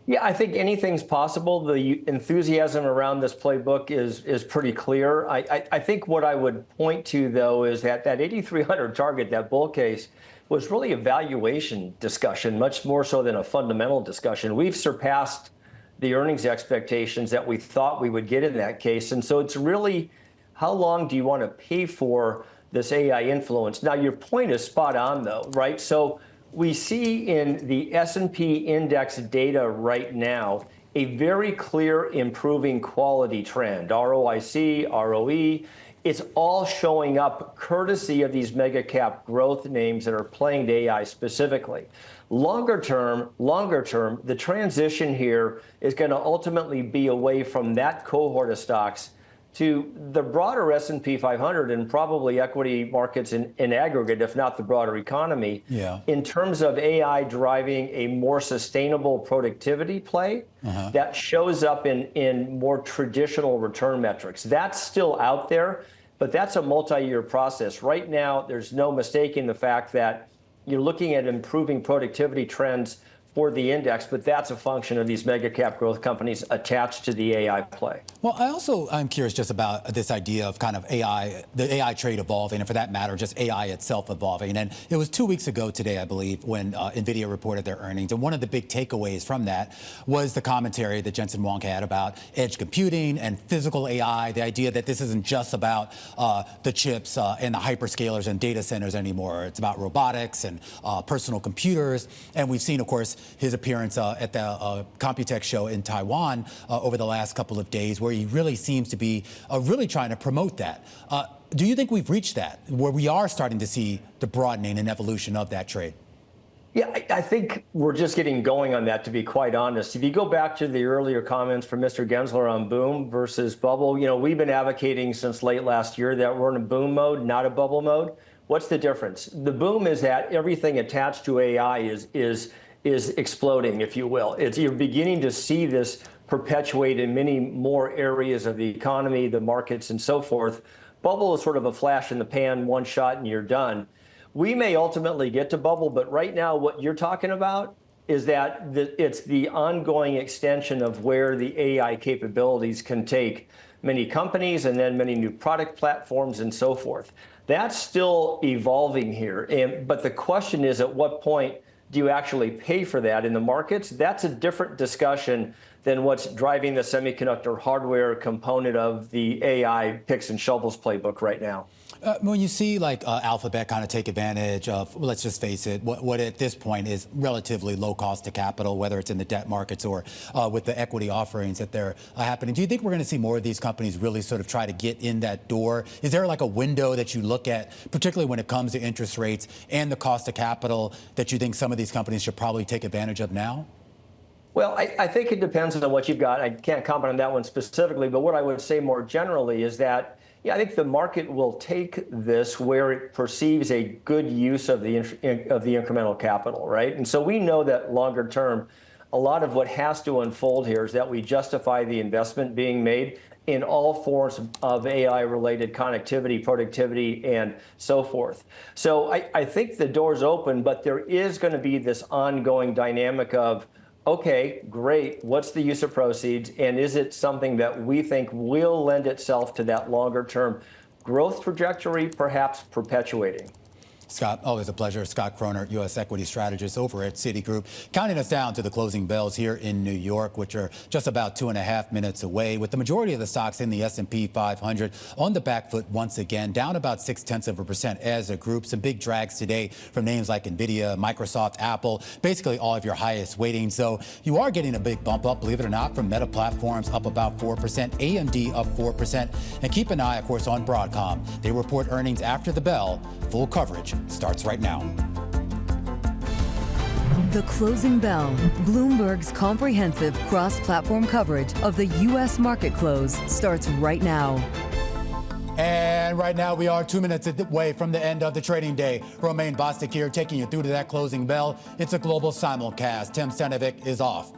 Yeah, I think anything's possible. The enthusiasm around this playbook is pretty clear. I think what I would point to, though, is that 8,300 target, that bull case, was really a valuation discussion, much more so than a fundamental discussion. We've surpassed the earnings expectations that we thought we would get in that case. And so it's really, how long do you want to pay for this AI influence. Now, your point is spot on, though, right? So we see in the S&P index data right now a very clear improving quality trend. ROIC, ROE, it's all showing up courtesy of these mega cap growth names that are playing to AI specifically. Longer term, the transition here is going to ultimately be away from that cohort of stocks to the broader S&P 500 and probably equity markets in aggregate, if not the broader economy, in terms of AI driving a more sustainable productivity play that shows up in more traditional return metrics. That's still out there, but that's a multi-year process. Right now, there's no mistaking the fact that you're looking at improving productivity trends for the index, but that's a function of these mega cap growth companies attached to the AI play. Well, I'm curious just about this idea of kind of AI, the AI trade evolving, and for that matter, just AI itself evolving. And it was 2 weeks ago today, I believe, when NVIDIA reported their earnings. And one of the big takeaways from that was the commentary that Jensen Huang had about edge computing and physical AI, the idea that this isn't just about the chips and the hyperscalers and data centers anymore. It's about robotics and personal computers. And we've seen, of course, his appearance at the Computex show in Taiwan over the last couple of days, where he really seems to be really trying to promote that. Do you think we've reached that, where we are starting to see the broadening and evolution of that trade? Yeah, I think we're just getting going on that, to be quite honest. If you go back to the earlier comments from Mr. Gensler on boom versus bubble, we've been advocating since late last year that we're in a boom mode, not a bubble mode. What's the difference? The boom is that everything attached to AI is exploding, if you will. You're beginning to see this perpetuate in many more areas of the economy, the markets, and so forth. Bubble is sort of a flash in the pan, one shot, and you're done. We may ultimately get to bubble, but right now what you're talking about is that it's the ongoing extension of where the AI capabilities can take many companies and then many new product platforms and so forth. That's still evolving here. But the question is, at what point do you actually pay for that in the markets? That's a different discussion than what's driving the semiconductor hardware component of the AI picks and shovels playbook right now. When you see like Alphabet kind of take advantage of, let's just face it, what at this point is relatively low cost to capital, whether it's in the debt markets or with the equity offerings that they're happening, do you think we're going to see more of these companies really sort of try to get in that door? Is there like a window that you look at, particularly when it comes to interest rates and the cost of capital, that you think some of these companies should probably take advantage of now? Well, I think it depends on what you've got. I can't comment on that one specifically, but what I would say more generally is that I think the market will take this where it perceives a good use of the incremental capital, right? And so we know that longer term, a lot of what has to unfold here is that we justify the investment being made in all forms of AI-related connectivity, productivity, and so forth. So I think the door's open, but there is going to be this ongoing dynamic of, okay, great, what's the use of proceeds, and is it something that we think will lend itself to that longer-term growth trajectory, perhaps perpetuating? Scott, always a pleasure. Scott Chronert, U.S. equity strategist over at Citigroup, counting us down to the closing bells here in New York, which are just about 2.5 minutes away, with the majority of the stocks in the S&P 500 on the back foot once again, down about 0.6% as a group. Some big drags today from names like NVIDIA, Microsoft, Apple, basically all of your highest weightings. So you are getting a big bump up, believe it or not, from Meta Platforms up about 4%, AMD up 4%. And keep an eye, of course, on Broadcom. They report earnings after the bell. Full coverage starts right now. The Closing Bell, Bloomberg's comprehensive cross-platform coverage of the U.S. market close, starts right now. And right now we are 2 minutes away from the end of the trading day. Romaine Bostick here, taking you through to that closing bell. It's a global simulcast. Tim Stenovic is off.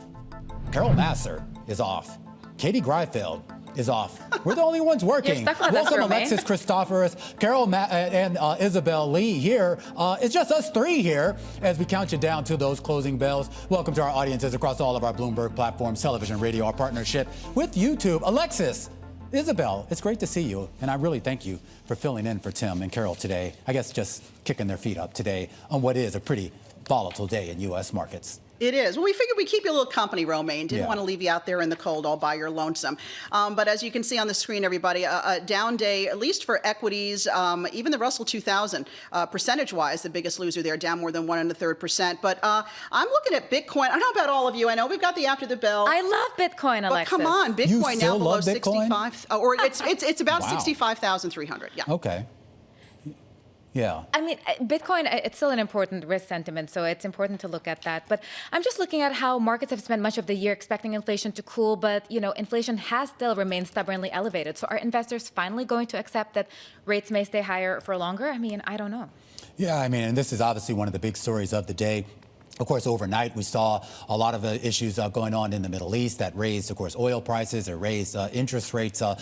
Carol Massar is off. Katie Greifeld is off. We're the only ones working. Welcome, Alexis Christoforous, Carol and Isabel Lee here. It's just us three here as we count you down to those closing bells. Welcome to our audiences across all of our Bloomberg platforms, television, radio, our partnership with YouTube. Alexis, Isabel, it's great to see you, and I really thank you for filling in for Tim and Carol today. I guess just kicking their feet up today on what is a pretty volatile day in U.S. markets. It is. Well, we figured we'd keep you a little company, Romaine. Didn't want to leave you out there in the cold all by your lonesome. But as you can see on the screen, everybody, a down day, at least for equities, even the Russell 2000, percentage-wise, the biggest loser there, down more than 1 1/3%. But I'm looking at Bitcoin. I don't know about all of you. I know we've got the after the bell. I love Bitcoin, Alexis. But come on, Bitcoin now below 65. Or it's about Wow. 65,300. Yeah. Okay. Yeah. I mean, Bitcoin, it's still an important risk sentiment, so it's important to look at that. But I'm just looking at how markets have spent much of the year expecting inflation to cool, but, inflation has still remained stubbornly elevated. So are investors finally going to accept that rates may stay higher for longer? I mean, I don't know. Yeah, I mean, and this is obviously one of the big stories of the day. Of course, overnight, we saw a lot of issues going on in the Middle East that raised, of course, oil prices. It raised interest rates on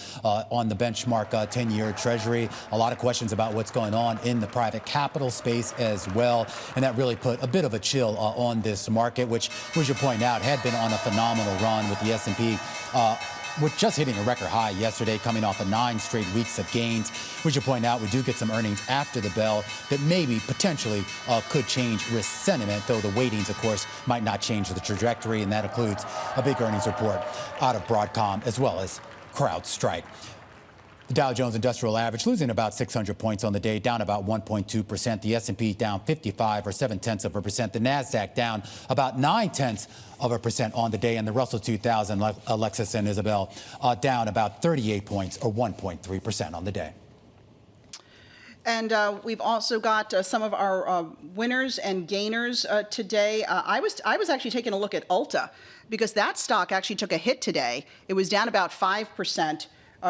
the benchmark 10-year Treasury. A lot of questions about what's going on in the private capital space as well. And that really put a bit of a chill on this market, which, as you point out, had been on a phenomenal run with the S&P with just hitting a record high yesterday, coming off of 9 straight weeks of gains. We should point out we do get some earnings after the bell that maybe potentially could change risk sentiment, though the weightings, of course, might not change the trajectory, and that includes a big earnings report out of Broadcom as well as CrowdStrike. The Dow Jones Industrial Average losing about 600 points on the day, down about 1.2%. The S&P down 55 or 0.7%. The Nasdaq down about 0.9% on the day, and the Russell 2000, Alexis and Isabel, down about 38 points or 1.3% on the day. And we've also got some of our winners and gainers today. I was actually taking a look at Ulta because that stock actually took a hit today. It was down about 5%.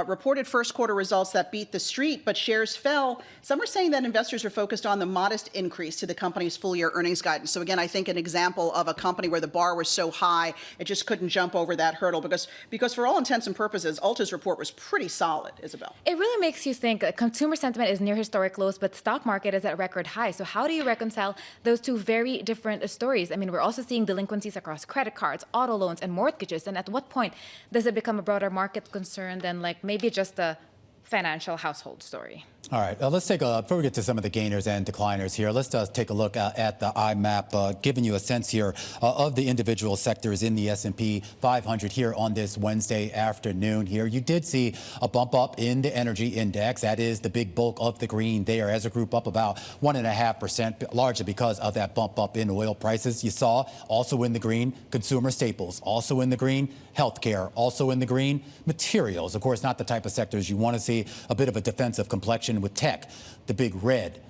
Reported first quarter results that beat the street, but shares fell. Some are saying that investors are focused on the modest increase to the company's full year earnings guidance. So again, I think an example of a company where the bar was so high, it just couldn't jump over that hurdle because for all intents and purposes, Ulta's report was pretty solid, Isabel. It really makes you think consumer sentiment is near historic lows, but stock market is at record high. So how do you reconcile those two very different stories? I mean, we're also seeing delinquencies across credit cards, auto loans, and mortgages. And at what point does it become a broader market concern than maybe just a financial household story? All right, let's take before we get to some of the gainers and decliners here, let's take a look at the IMAP, giving you a sense here of the individual sectors in the S&P 500 here on this Wednesday afternoon here. You did see a bump up in the energy index. That is the big bulk of the green there as a group, up about 1.5%, largely because of that bump up in oil prices. You saw also in the green, consumer staples, also in the green, healthcare, also in the green, materials. Of course, not the type of sectors you want to see a bit of a defensive complexion with tech, the big red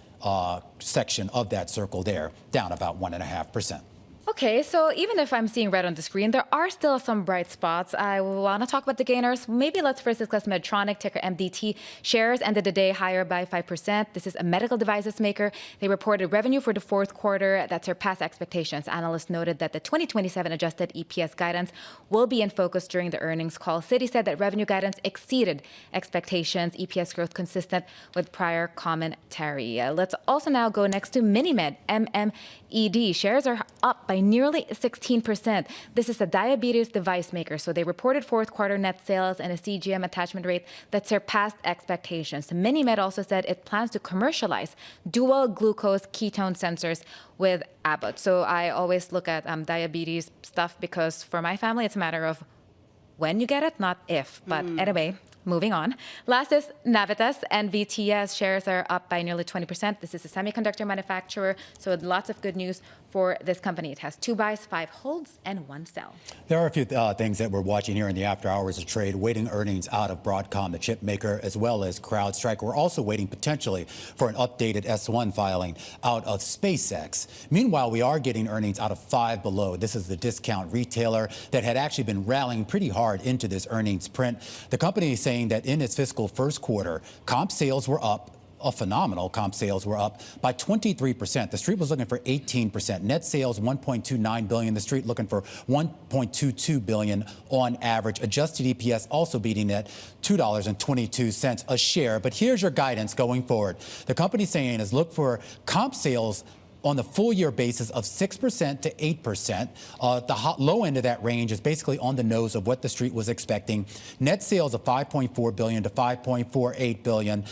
section of that circle there, down about 1.5%. Okay, so even if I'm seeing red on the screen, there are still some bright spots. I want to talk about the gainers. Maybe let's first discuss Medtronic, ticker MDT. Shares ended the day higher by 5%. This is a medical devices maker. They reported revenue for the fourth quarter that surpassed expectations. Analysts noted that the 2027 adjusted EPS guidance will be in focus during the earnings call. Citi said that revenue guidance exceeded expectations, EPS growth consistent with prior commentary. Let's also now go next to MiniMed, MMED. Shares are up by nearly 16%. This is a diabetes device maker. So they reported fourth quarter net sales and a CGM attachment rate that surpassed expectations. MiniMed also said it plans to commercialize dual glucose ketone sensors with Abbott. So I always look at diabetes stuff because for my family, it's a matter of when you get it, not if. But anyway, moving on. Last is Navitas and VTS. Shares are up by nearly 20%. This is a semiconductor manufacturer, so lots of good news for this company. It has 2 buys, 5 holds, and 1 sell. There are a few things that we're watching here in the after hours of trade, waiting earnings out of Broadcom, the chip maker, as well as CrowdStrike. We're also waiting potentially for an updated S1 filing out of SpaceX. Meanwhile, we are getting earnings out of Five Below. This is the discount retailer that had actually been rallying pretty hard into this earnings print. The company is saying that in its fiscal first quarter, comp sales were up. A phenomenal comp sales were up by 23%. The street was looking for 18%. Net sales $1.29 billion. The street looking for $1.22 billion on average. Adjusted EPS also beating at $2.22 a share. But here's your guidance going forward. The company saying is look for comp sales on the full year basis of 6% to 8%. The low end of that range is basically on the nose of what the street was expecting. Net sales of $5.4 billion to $5.48 billion,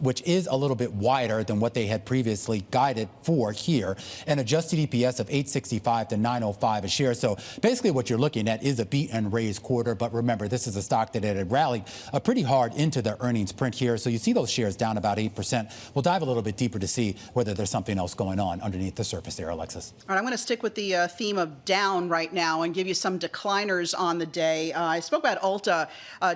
which is a little bit wider than what they had previously guided for here, and adjusted EPS of $8.65 to $9.05 a share. So basically what you're looking at is a beat and raise quarter. But remember, this is a stock that had rallied pretty hard into the earnings print here. So you see those shares down about 8%. We'll dive a little bit deeper to see whether there's something else going on underneath the surface there, Alexis. All right, I'm going to stick with the theme of down right now and give you some decliners on the day. I spoke about Ulta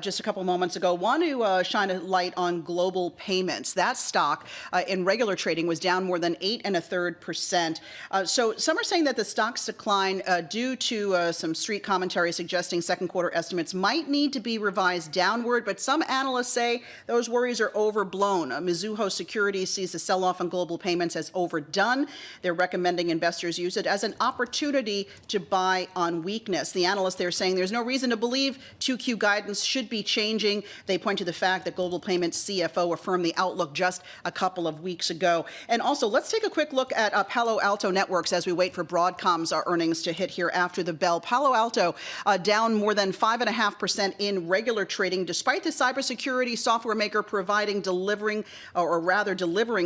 just a couple moments ago. Want to shine a light on Global Payments. That stock in regular trading was down more than 8.33%. So some are saying that the stock's decline due to some street commentary suggesting second quarter estimates might need to be revised downward, but some analysts say those worries are overblown. Mizuho Securities sees the sell-off in Global Payments as overdone. They're recommending investors use it as an opportunity to buy on weakness. The analysts there saying there's no reason to believe 2Q guidance should be changing. They point to the fact that Global Payments CFO affirmed the outlook just a couple of weeks ago. And also, let's take a quick look at Palo Alto Networks as we wait for Broadcom's earnings to hit here after the bell. Palo Alto down more than 5.5% in regular trading, despite the cybersecurity software maker delivering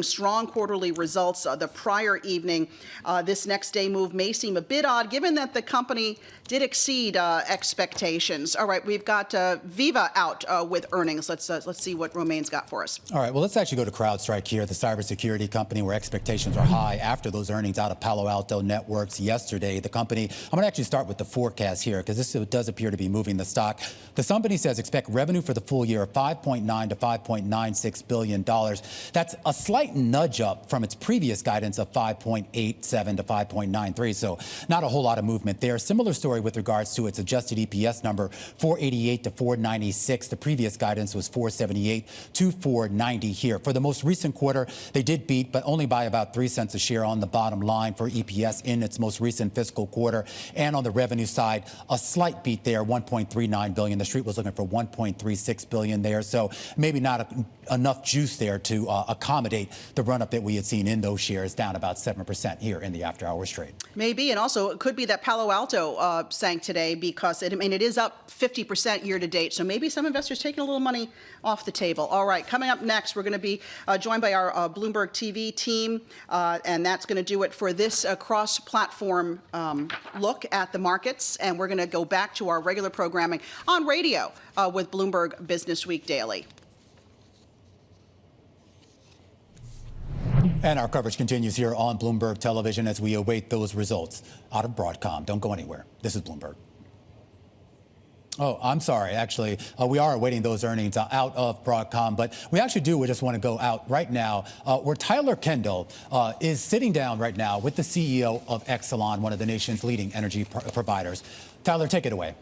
strong quarterly results the prior evening. This next day move may seem a bit odd, given that the company did exceed expectations. All right, we've got Viva out with earnings. Let's see what Romaine's got for us. All right, well, let's actually go to CrowdStrike here, the cybersecurity company where expectations are high after those earnings out of Palo Alto Networks yesterday. The company, I'm going to actually start with the forecast here because this does appear to be moving the stock. The company says expect revenue for the full year of $5.9 to $5.96 billion. That's a slight nudge up from its previous guidance of $5.87 to $5.93. So not a whole lot of movement there. Similar story with regards to its adjusted EPS number, $4.88 to $4.96. The previous guidance was $4.78 to $4.90 here. For the most recent quarter, they did beat, but only by about 3 cents a share on the bottom line for EPS in its most recent fiscal quarter. And on the revenue side, a slight beat there, $1.39 billion. The street was looking for $1.36 billion there. So maybe not enough juice there to accommodate the run-up that we had seen in those shares, down about 7% here in the after-hours trade. Maybe, and also it could be that Palo Alto sank today because it is up 50% year to date. So maybe some investors taking a little money off the table. All right, coming up next, we're going to be joined by our Bloomberg TV team, and that's going to do it for this cross-platform look at the markets. And we're going to go back to our regular programming on radio with Bloomberg Business Week Daily. And our coverage continues here on Bloomberg Television as we await those results out of Broadcom. Don't go anywhere. This is Bloomberg. Oh, I'm sorry. Actually, we are awaiting those earnings out of Broadcom, but we just want to go out right now where Tyler Kendall is sitting down right now with the CEO of Exelon, one of the nation's leading energy providers. Tyler, take it away.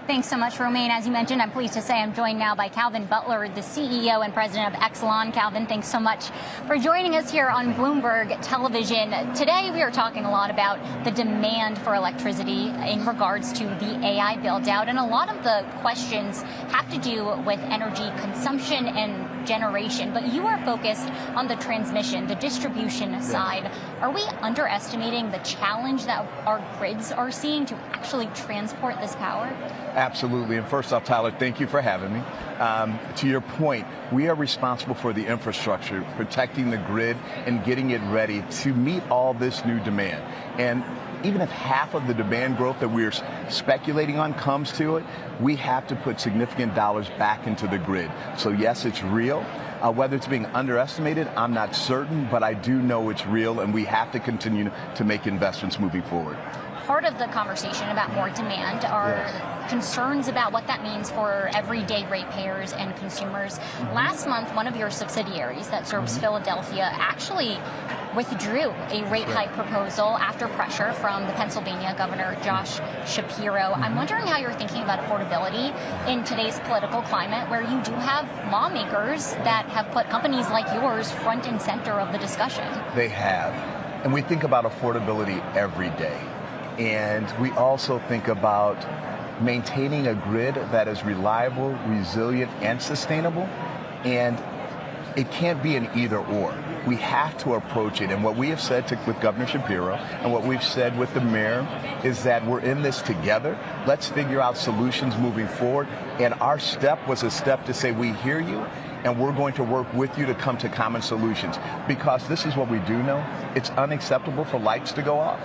Thanks so much, Romaine. As you mentioned, I'm pleased to say I'm joined now by Calvin Butler, the CEO and president of Exelon. Calvin, thanks so much for joining us here on Bloomberg Television. Today, we are talking a lot about the demand for electricity in regards to the AI build-out, and a lot of the questions have to do with energy consumption and generation, but you are focused on the transmission, the distribution side. Are we underestimating the challenge that our grids are seeing to actually transport this power? Absolutely. And first off, Tyler, thank you for having me. To your point, we are responsible for the infrastructure, protecting the grid and getting it ready to meet all this new demand. And even if half of the demand growth that we're speculating on comes to it, we have to put significant dollars back into the grid. So yes, it's real. Whether it's being underestimated, I'm not certain, but I do know it's real, and we have to continue to make investments moving forward. Part of the conversation about more demand are concerns about what that means for everyday ratepayers and consumers. Last month, one of your subsidiaries that serves Philadelphia actually withdrew a rate hike proposal after pressure from the Pennsylvania Governor Josh Shapiro. I'm wondering how you're thinking about affordability in today's political climate, where you do have lawmakers that have put companies like yours front and center of the discussion. They have. And we think about affordability every day. And we also think about maintaining a grid that is reliable, resilient, and sustainable. And It can't be an either or. We have to approach it. And what we have said with Governor Shapiro and what we've said with the mayor is that we're in this together. Let's figure out solutions moving forward. And our step was a step to say, we hear you, and we're going to work with you to come to common solutions. Because this is what we do know. It's unacceptable for lights to go off.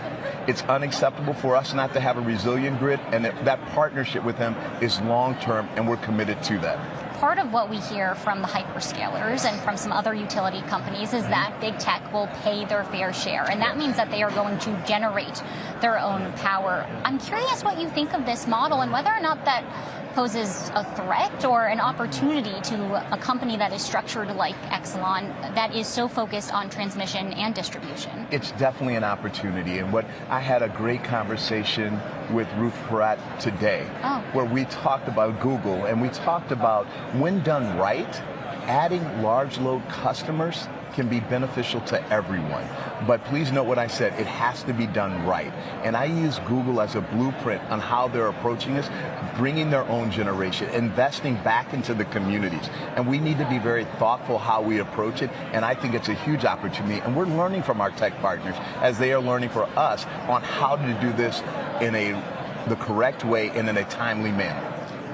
It's unacceptable for us not to have a resilient grid. And that partnership with them is long-term, and we're committed to that. Part of what we hear from the hyperscalers and from some other utility companies is that big tech will pay their fair share, and that means that they are going to generate their own power. I'm curious what you think of this model and whether or not that poses a threat or an opportunity to a company that is structured like Exelon that is so focused on transmission and distribution. It's definitely an opportunity. And I had a great conversation with Ruth Porat today, where we talked about Google, and we talked about, when done right, adding large load customers can be beneficial to everyone. But please note what I said, it has to be done right. And I use Google as a blueprint on how they're approaching this, bringing their own generation, investing back into the communities. And we need to be very thoughtful how we approach it. And I think it's a huge opportunity. And we're learning from our tech partners as they are learning for us on how to do this in the correct way and in a timely manner.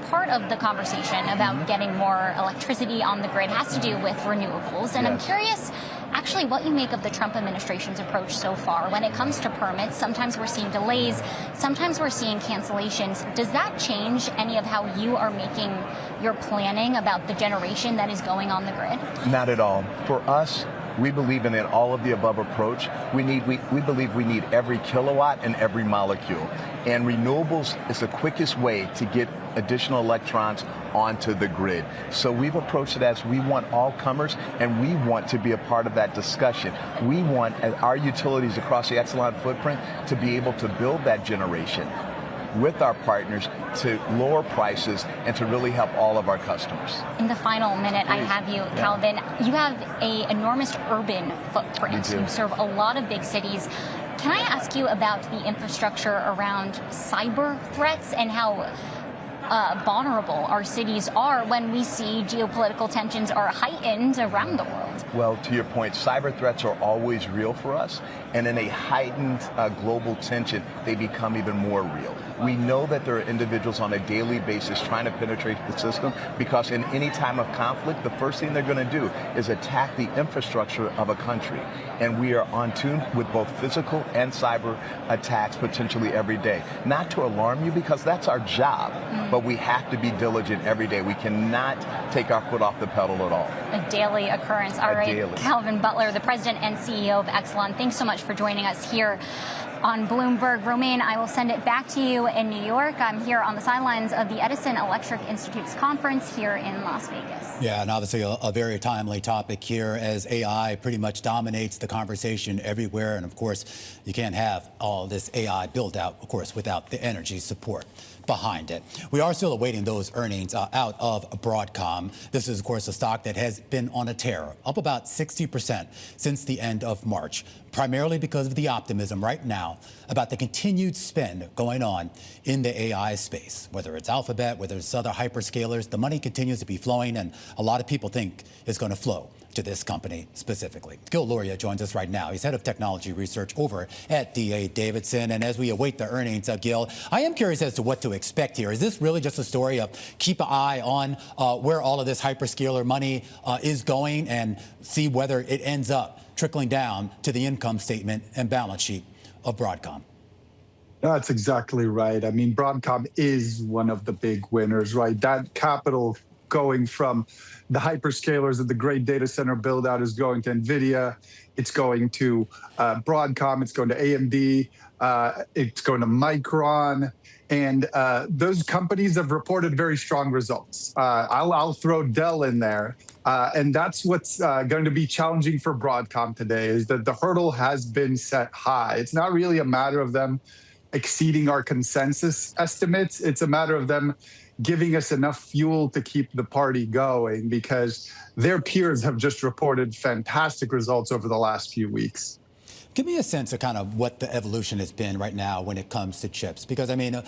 Part of the conversation about getting more electricity on the grid has to do with renewables. And I'm curious, actually, what you make of the Trump administration's approach so far. When it comes to permits, sometimes we're seeing delays, sometimes we're seeing cancellations. Does that change any of how you are making your planning about the generation that is going on the grid? Not at all. For us, we believe in an all-of-the-above approach. We believe we need every kilowatt and every molecule. And renewables is the quickest way to get additional electrons onto the grid. So we've approached it as we want all comers, and we want to be a part of that discussion. We want our utilities across the Exelon footprint to be able to build that generation with our partners to lower prices and to really help all of our customers. In the final minute I have you, Calvin, you have an enormous urban footprint. You serve a lot of big cities. Can I ask you about the infrastructure around cyber threats and how vulnerable our cities are when we see geopolitical tensions are heightened around the world? Well, to your point, cyber threats are always real for us. And in a heightened global tension, they become even more real. We know that there are individuals on a daily basis trying to penetrate the system because in any time of conflict, the first thing they're going to do is attack the infrastructure of a country. And we are on tune with both physical and cyber attacks potentially every day. Not to alarm you because that's our job, but we have to be diligent every day. We cannot take our foot off the pedal at all. A daily occurrence. All right, Calvin Butler, the president and CEO of Exelon, thanks so much for joining us here on Bloomberg. Romain, I will send it back to you in New York. I'm here on the sidelines of the Edison Electric Institute's conference here in Las Vegas. Yeah, and obviously a very timely topic here as AI pretty much dominates the conversation everywhere. And of course, you can't have all this AI built out, of course, without the energy support behind it. We are still awaiting those earnings out of Broadcom. This is, of course, a stock that has been on a tear, up about 60% since the end of March, primarily because of the optimism right now about the continued spend going on in the AI space. Whether it's Alphabet, whether it's other hyperscalers, the money continues to be flowing, and a lot of people think it's going to flow to this company specifically. Gil Luria joins us right now. He's head of technology research over at D.A. Davidson. And as we await the earnings, Gil, I am curious as to what to expect here. Is this really just a story of keep an eye on where all of this hyperscaler money is going and see whether it ends up trickling down to the income statement and balance sheet of Broadcom? That's exactly right. I mean, Broadcom is one of the big winners, right? That capital going from the hyperscalers of the great data center build out is going to NVIDIA. It's going to Broadcom. It's going to AMD. It's going to Micron. And those companies have reported very strong results. I'll throw Dell in there. And that's what's going to be challenging for Broadcom today is that the hurdle has been set high. It's not really a matter of them exceeding our consensus estimates. It's a matter of them giving us enough fuel to keep the party going because their peers have just reported fantastic results over the last few weeks. Give me a sense of kind of what the evolution has been right now when it comes to chips. Because, I mean,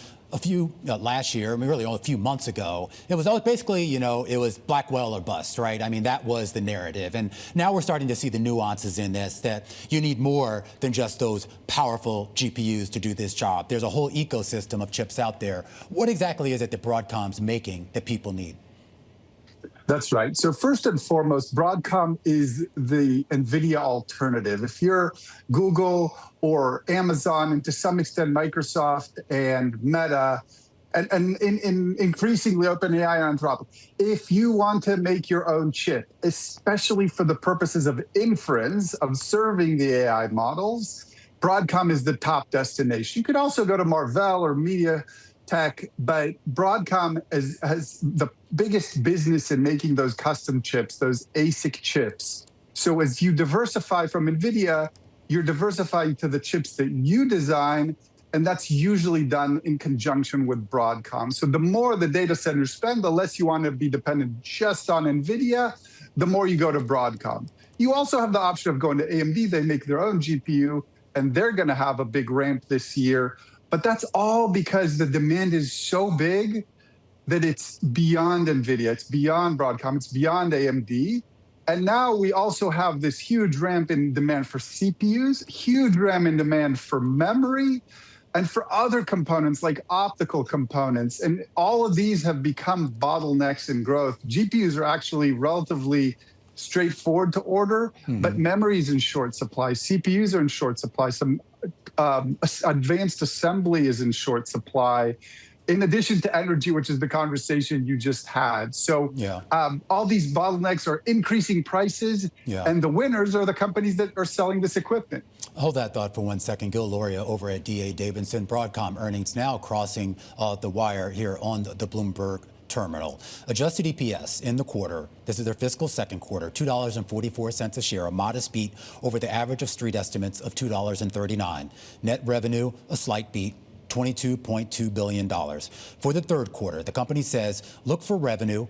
last year, I mean, really only a few months ago, it was basically, you know, it was Blackwell or bust, right? I mean, that was the narrative. And now we're starting to see the nuances in this, that you need more than just those powerful GPUs to do this job. There's a whole ecosystem of chips out there. What exactly is it that Broadcom's making that people need? That's right. So first and foremost, Broadcom is the NVIDIA alternative. If you're Google or Amazon, and to some extent Microsoft and Meta, and increasingly OpenAI and Anthropic, if you want to make your own chip, especially for the purposes of inference, of serving the AI models, Broadcom is the top destination. You could also go to Marvell or MediaTek, but Broadcom has the biggest business in making those custom chips, those ASIC chips. So as you diversify from NVIDIA, you're diversifying to the chips that you design, and that's usually done in conjunction with Broadcom. So the more the data centers spend, the less you want to be dependent just on NVIDIA, the more you go to Broadcom. You also have the option of going to AMD. They make their own GPU, and they're going to have a big ramp this year. But that's all because the demand is so big that it's beyond NVIDIA, it's beyond Broadcom, it's beyond AMD. And now we also have this huge ramp in demand for CPUs, huge ramp in demand for memory, and for other components like optical components. And all of these have become bottlenecks in growth. GPUs are actually relatively straightforward to order, but memory is in short supply. CPUs are in short supply. Some advanced assembly is in short supply, in addition to energy, which is the conversation you just had. So all these bottlenecks are increasing prices, and the winners are the companies that are selling this equipment. Hold that thought for 1 second. Gil Luria over at D.A. Davidson. Broadcom earnings now crossing the wire here on the Bloomberg terminal. Adjusted EPS in the quarter, this is their fiscal second quarter, $2.44 a share, a modest beat over the average of street estimates of $2.39. Net revenue, a slight beat, $22.2 billion. For the third quarter, the company says look for revenue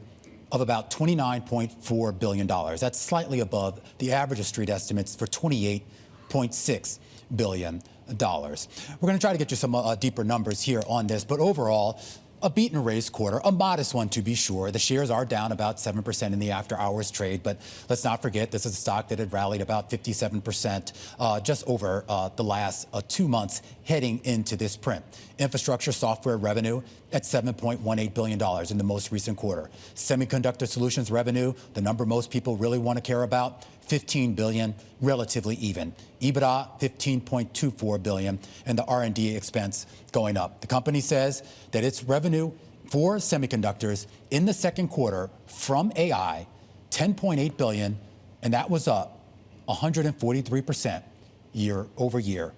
of about $29.4 billion. That's slightly above the average of street estimates for $28.6 billion. We're going to try to get you some deeper numbers here on this, but overall, a beat and raise quarter, a modest one to be sure. The shares are down about 7% in the after hours trade, but let's not forget this is a stock that had rallied about 57% just over the last 2 months heading into this print. Infrastructure software revenue at $7.18 billion in the most recent quarter. Semiconductor solutions revenue, the number most people really want to care about, $15 billion, relatively even. EBITDA, $15.24 billion, and the R&D expense going up. The company says that its revenue for semiconductors in the second quarter from AI, $10.8 billion, and that was up 143% year over year.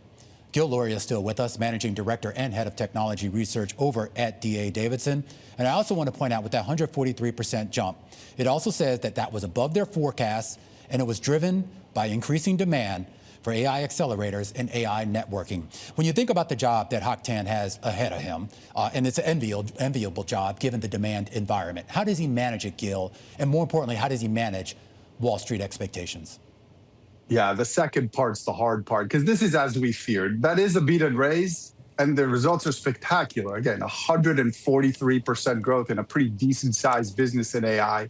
Gil Luria is still with us, Managing Director and Head of Technology Research over at D.A. Davidson. And I also want to point out with that 143% jump, it also says that that was above their forecast, and it was driven by increasing demand for AI accelerators and AI networking. When you think about the job that Hock Tan has ahead of him, and it's an enviable job given the demand environment, how does he manage it, Gil? And more importantly, how does he manage Wall Street expectations? Yeah, the second part's the hard part, because this is as we feared. That is a beat and raise, and the results are spectacular. Again, 143% growth in a pretty decent-sized business in AI.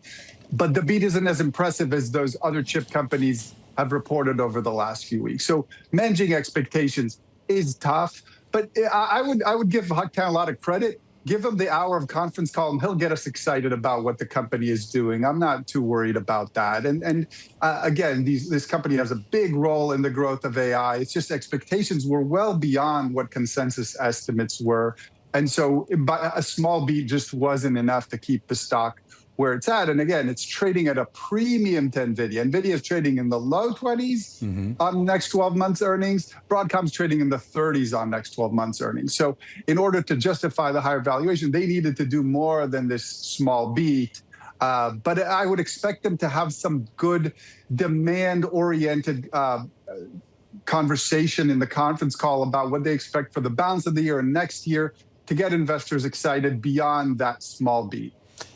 But the beat isn't as impressive as those other chip companies have reported over the last few weeks. So managing expectations is tough, but I would give Hock Tan a lot of credit. Give him the hour of conference call, and he'll get us excited about what the company is doing. I'm not too worried about that. And again, this company has a big role in the growth of AI. It's just expectations were well beyond what consensus estimates were. And so a small beat just wasn't enough to keep the stock where it's at. And again, it's trading at a premium to NVIDIA. NVIDIA is trading in the low 20s on next 12 months earnings. Broadcom's trading in the 30s on next 12 months earnings. So in order to justify the higher valuation, they needed to do more than this small beat. But I would expect them to have some good demand-oriented conversation in the conference call about what they expect for the balance of the year and next year to get investors excited beyond that small beat.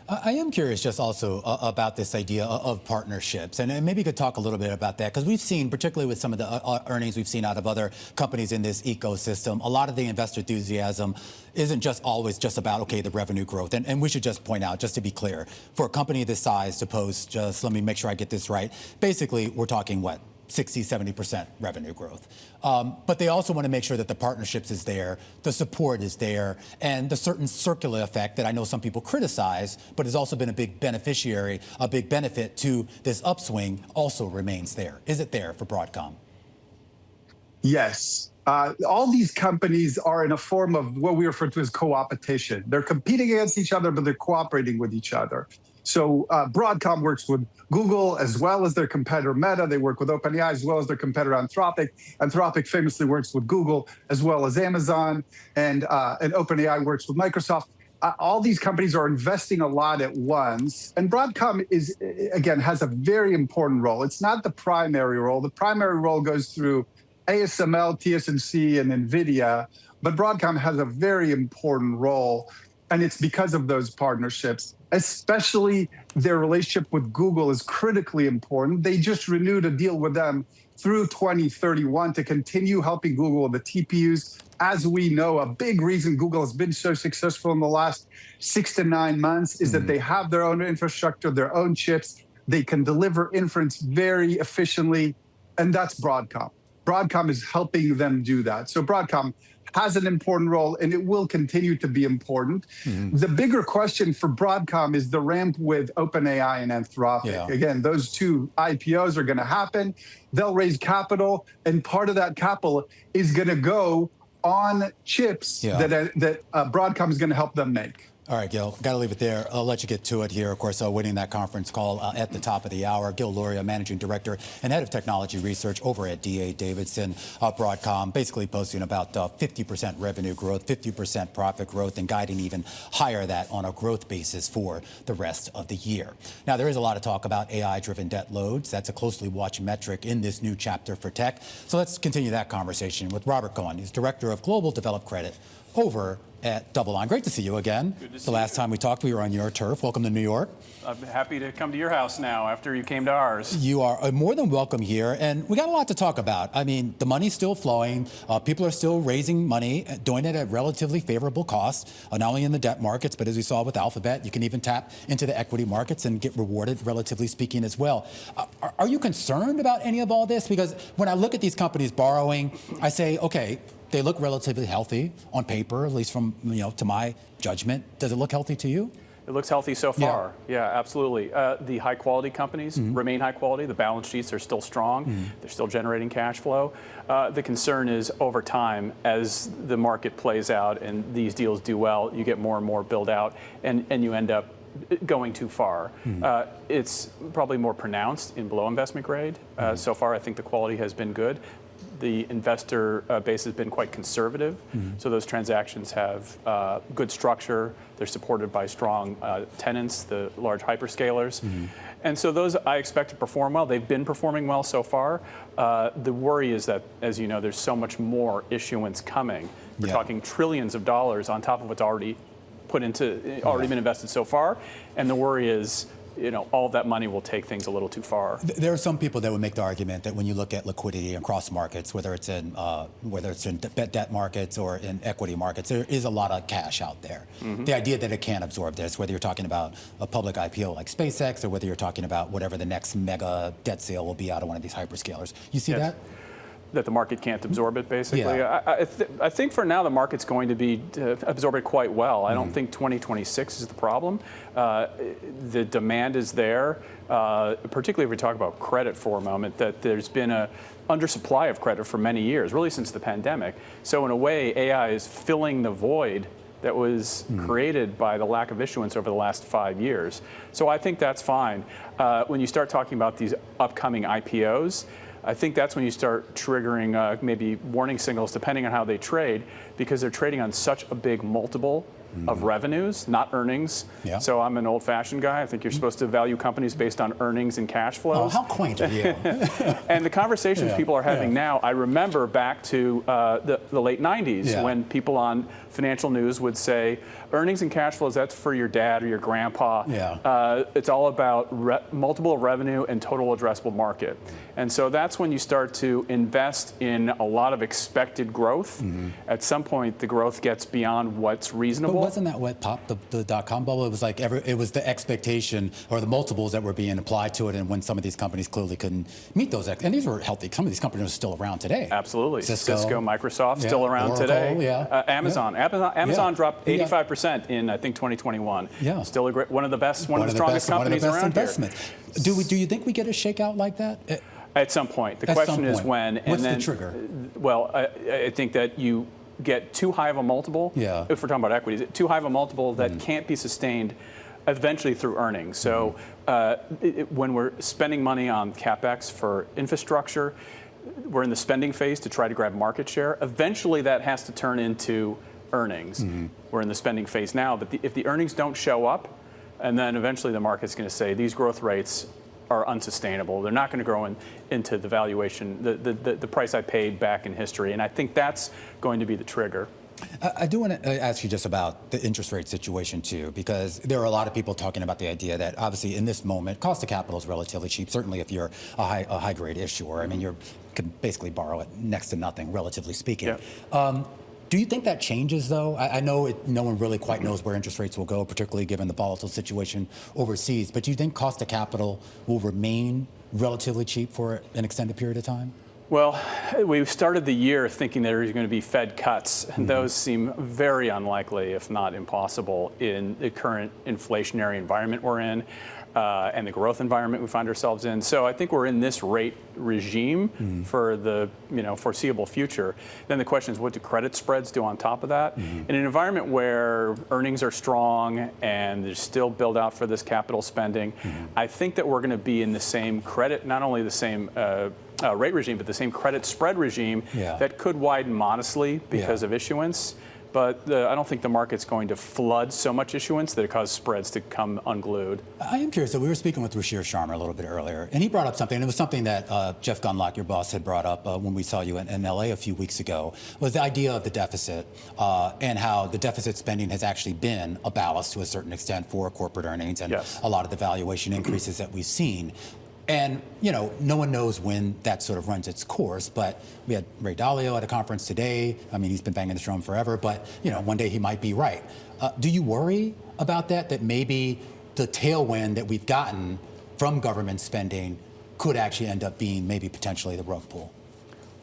I am curious just also about this idea of partnerships, and maybe you could talk a little bit about that, because we've seen, particularly with some of the earnings we've seen out of other companies in this ecosystem, a lot of the investor enthusiasm isn't just always just about, okay, the revenue growth. And we should just point out, just to be clear, for a company this size to post, just let me make sure I get this right, basically we're talking what? 60, 70% revenue growth. But they also want to make sure that the partnerships is there, the support is there, and the certain circular effect that I know some people criticize, but has also been a big beneficiary, a big benefit to this upswing also remains there. Is it there for Broadcom? Yes. All these companies are in a form of what we refer to as co-opetition. They're competing against each other, but they're cooperating with each other. So Broadcom works with Google as well as their competitor Meta. They work with OpenAI as well as their competitor Anthropic. Anthropic famously works with Google as well as Amazon, and OpenAI works with Microsoft. All these companies are investing a lot at once, and Broadcom is, again, has a very important role. It's not the primary role. The primary role goes through ASML, TSMC, and NVIDIA, but Broadcom has a very important role, and it's because of those partnerships. Especially their relationship with Google is critically important. They just renewed a deal with them through 2031 to continue helping Google with the TPUs. As we know, a big reason Google has been so successful in the last 6 to 9 months is that they have their own infrastructure, their own chips. They can deliver inference very efficiently, and that's Broadcom. Broadcom is helping them do that. So Broadcom has an important role, and it will continue to be important. The bigger question for Broadcom is the ramp with OpenAI and Anthropic. Again, those two IPOs are going to happen. They'll raise capital, and part of that capital is going to go on chips that Broadcom is going to help them make. All right, Gil, got to leave it there. I'll let you get to it here. Of course, winning that conference call at the top of the hour. Gil Luria, Managing Director and Head of Technology Research over at D.A. Davidson. Broadcom basically posting about 50% revenue growth, 50% profit growth, and guiding even higher that on a growth basis for the rest of the year. Now, there is a lot of talk about AI-driven debt loads. That's a closely watched metric in this new chapter for tech. So let's continue that conversation with Robert Cohen. He's Director of Global Developed Credit over at DoubleLine. Great to see you again. Good to see the last time we talked, we were on your turf. Welcome to New York. I'm happy to come to your house now after you came to ours. You are more than welcome here, and we got a lot to talk about. I mean, the money's still flowing. People are still raising money, doing it at relatively favorable costs, not only in the debt markets, but as we saw with Alphabet, you can even tap into the equity markets and get rewarded, relatively speaking, as well. Are you concerned about any of all this? Because when I look at these companies borrowing, I say, okay, they look relatively healthy on paper, at least from, to my judgment. Does it look healthy to you? It looks healthy so far. Yeah, absolutely. The high quality companies remain high quality. The balance sheets are still strong. They're still generating cash flow. The concern is over time, as the market plays out and these deals do well, you get more and more build out and you end up going too far. It's probably more pronounced in below investment grade. So far, I think the quality has been good. The investor base has been quite conservative, so those transactions have good structure. They're supported by strong tenants, the large hyperscalers. And so those I expect to perform well. They've been performing well so far. The worry is that, as you know, there's so much more issuance coming. We're talking trillions of dollars on top of what's already been invested so far. And the worry is, all of that money will take things a little too far. There are some people that would make the argument that when you look at liquidity across markets, whether it's in debt markets or in equity markets, there is a lot of cash out there. The idea that it can't absorb this, whether you're talking about a public IPO like SpaceX or whether you're talking about whatever the next mega debt sale will be out of one of these hyperscalers. You see that? That the market can't absorb it, basically. I think for now the market's going to be absorb it quite well. I don't think 2026 is the problem. The demand is there, particularly if we talk about credit for a moment, that there's been a undersupply of credit for many years, really since the pandemic. So in a way, AI is filling the void that was created by the lack of issuance over the last 5 years. So I think that's fine. When you start talking about these upcoming IPOs, I think that's when you start triggering maybe warning signals, depending on how they trade, because they're trading on such a big multiple of revenues, not earnings. Yeah. So I'm an old-fashioned guy. I think you're supposed to value companies based on earnings and cash flows. Oh, how quaint of you. And the conversations people are having now, I remember back to the late 90s when people on financial news would say, earnings and cash flows, that's for your dad or your grandpa. It's all about multiple revenue and total addressable market. And so that's when you start to invest in a lot of expected growth. At some point, the growth gets beyond what's reasonable. But wasn't that what popped the dot-com bubble? It was like it was the expectation or the multiples that were being applied to it, and when some of these companies clearly couldn't meet those, and these were healthy. Some of these companies are still around today. Absolutely. Cisco, Microsoft, still around Oracle, today. Amazon. Amazon dropped 85% in, I think, 2021. Still a great, one of the strongest companies around here. Do you think we get a shakeout like that? At some point. The question is when. What's the trigger? Well, I think that you get too high of a multiple, if we're talking about equities, too high of a multiple that can't be sustained eventually through earnings. So when we're spending money on CapEx for infrastructure, we're in the spending phase to try to grab market share. Eventually that has to turn into earnings. We're in the spending phase now, but if the earnings don't show up, and then eventually the market's going to say these growth rates are unsustainable. They're not going to grow into the valuation, the price I paid back in history. And I think that's going to be the trigger. I do want to ask you just about the interest rate situation, too, because there are a lot of people talking about the idea that, obviously, in this moment, cost of capital is relatively cheap, certainly if you're a high-grade issuer. I mean, you can basically borrow at next to nothing, relatively speaking. Do you think that changes, though? I know no one really quite knows where interest rates will go, particularly given the volatile situation overseas. But do you think cost of capital will remain relatively cheap for an extended period of time? Well, we started the year thinking there was going to be Fed cuts, and those seem very unlikely, if not impossible, in the current inflationary environment we're in. And the growth environment we find ourselves in. So I think we're in this rate regime for the foreseeable future. Then the question is, what do credit spreads do on top of that? In an environment where earnings are strong and there's still build out for this capital spending, I think that we're going to be in the same credit, not only the same rate regime, but the same credit spread regime that could widen modestly because of issuance. But I don't think the market's going to flood so much issuance that it causes spreads to come unglued. I am curious. So we were speaking with Ruchir Sharma a little bit earlier, and he brought up something, and it was something that Jeff Gundlach, your boss, had brought up when we saw you in LA a few weeks ago, was the idea of the deficit and how the deficit spending has actually been a ballast to a certain extent for corporate earnings and a lot of the valuation increases that we've seen. And, no one knows when that sort of runs its course, but we had Ray Dalio at a conference today. I mean, he's been banging the drum forever, but, one day he might be right. Do you worry about that maybe the tailwind that we've gotten from government spending could actually end up being maybe potentially the rug pull?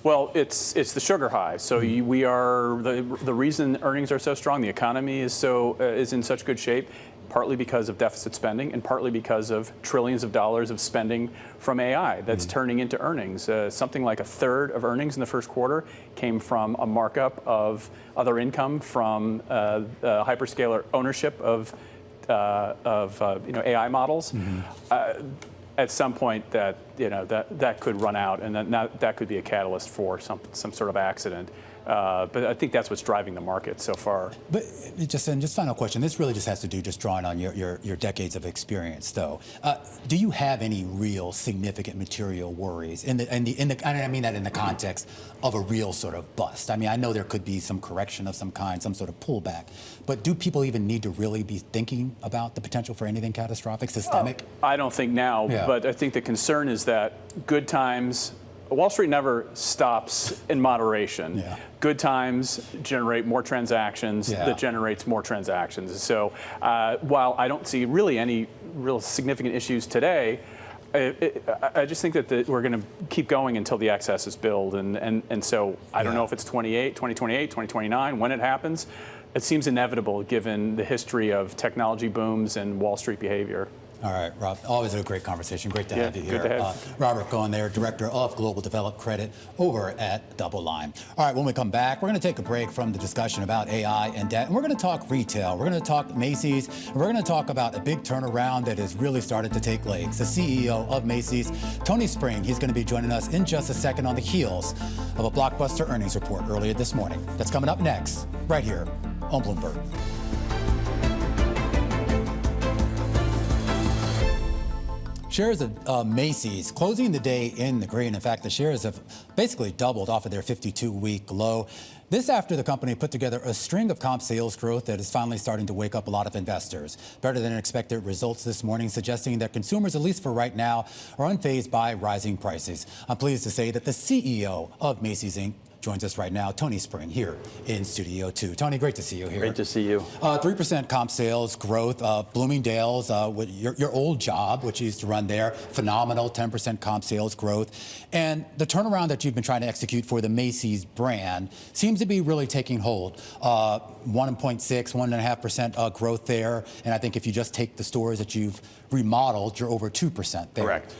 Well, it's the sugar high. So we are the reason earnings are so strong. The economy is in such good shape, partly because of deficit spending and partly because of trillions of dollars of spending from AI that's turning into earnings. Something like a third of earnings in the first quarter came from a markup of other income from hyperscaler ownership of AI models. At some point, that could run out, and that could be a catalyst for some sort of accident. But I think that's what's driving the market so far. But just final question. This really just has to do drawing on your decades of experience, though. Do you have any real significant material worries and I mean that in the context of a real sort of bust? I mean, I know there could be some correction of some kind, some sort of pullback, but do people even need to really be thinking about the potential for anything catastrophic, systemic? I don't think now, but I think the concern is that good times. Wall Street never stops in moderation. Good times generate more transactions that generates more transactions. So while I don't see really any real significant issues today, I just think that we're going to keep going until the excesses build. And so I don't know if it's 2028, 2029, when it happens. It seems inevitable given the history of technology booms and Wall Street behavior. All right, Rob, always a great conversation. Great to have you here. Good to have Robert Cohen there, Director of Global Developed Credit over at DoubleLine. All right, when we come back, we're going to take a break from the discussion about AI and debt, and we're going to talk retail. We're going to talk Macy's, and we're going to talk about a big turnaround that has really started to take legs. The CEO of Macy's, Tony Spring, he's going to be joining us in just a second on the heels of a blockbuster earnings report earlier this morning. That's coming up next, right here on Bloomberg. Shares of Macy's closing the day in the green. In fact, the shares have basically doubled off of their 52-week low. This after the company put together a string of comp sales growth that is finally starting to wake up a lot of investors. Better than expected results this morning, suggesting that consumers, at least for right now, are unfazed by rising prices. I'm pleased to say that the CEO of Macy's Inc. joins us right now, Tony Spring, here in Studio 2. Tony, great to see you here. Great to see you. 3% comp sales growth. Bloomingdale's, your old job, which you used to run there, phenomenal 10% comp sales growth. And the turnaround that you've been trying to execute for the Macy's brand seems to be really taking hold. 1.5% growth there. And I think if you just take the stores that you've remodeled, you're over 2% there. Correct.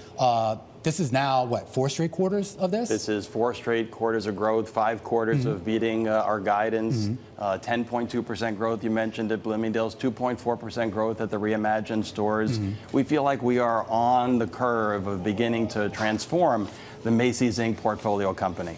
This is now, what, 4 straight quarters of this? This is 4 straight quarters of growth, 5 quarters of beating our guidance, 10.2% growth you mentioned at Bloomingdale's, 2.4% growth at the reimagined stores. We feel like we are on the curve of beginning to transform the Macy's Inc. portfolio company.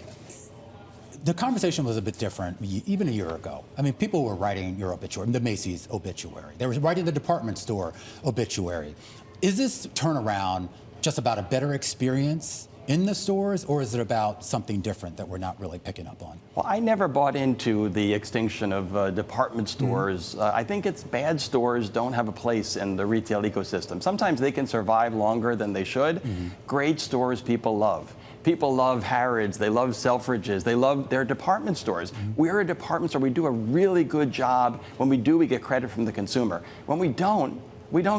The conversation was a bit different even a year ago. I mean, people were writing your obituary, the Macy's obituary. They were writing the department store obituary. Is this turnaround just about a better experience in the stores, or is it about something different that we're not really picking up on? Well, I never bought into the extinction of department stores. I think it's bad stores don't have a place in the retail ecosystem. Sometimes they can survive longer than they should. Great stores people love. People love Harrods, they love Selfridges, they love their department stores. We're a department store. We do a really good job. When we do, we get credit from the consumer. When we don't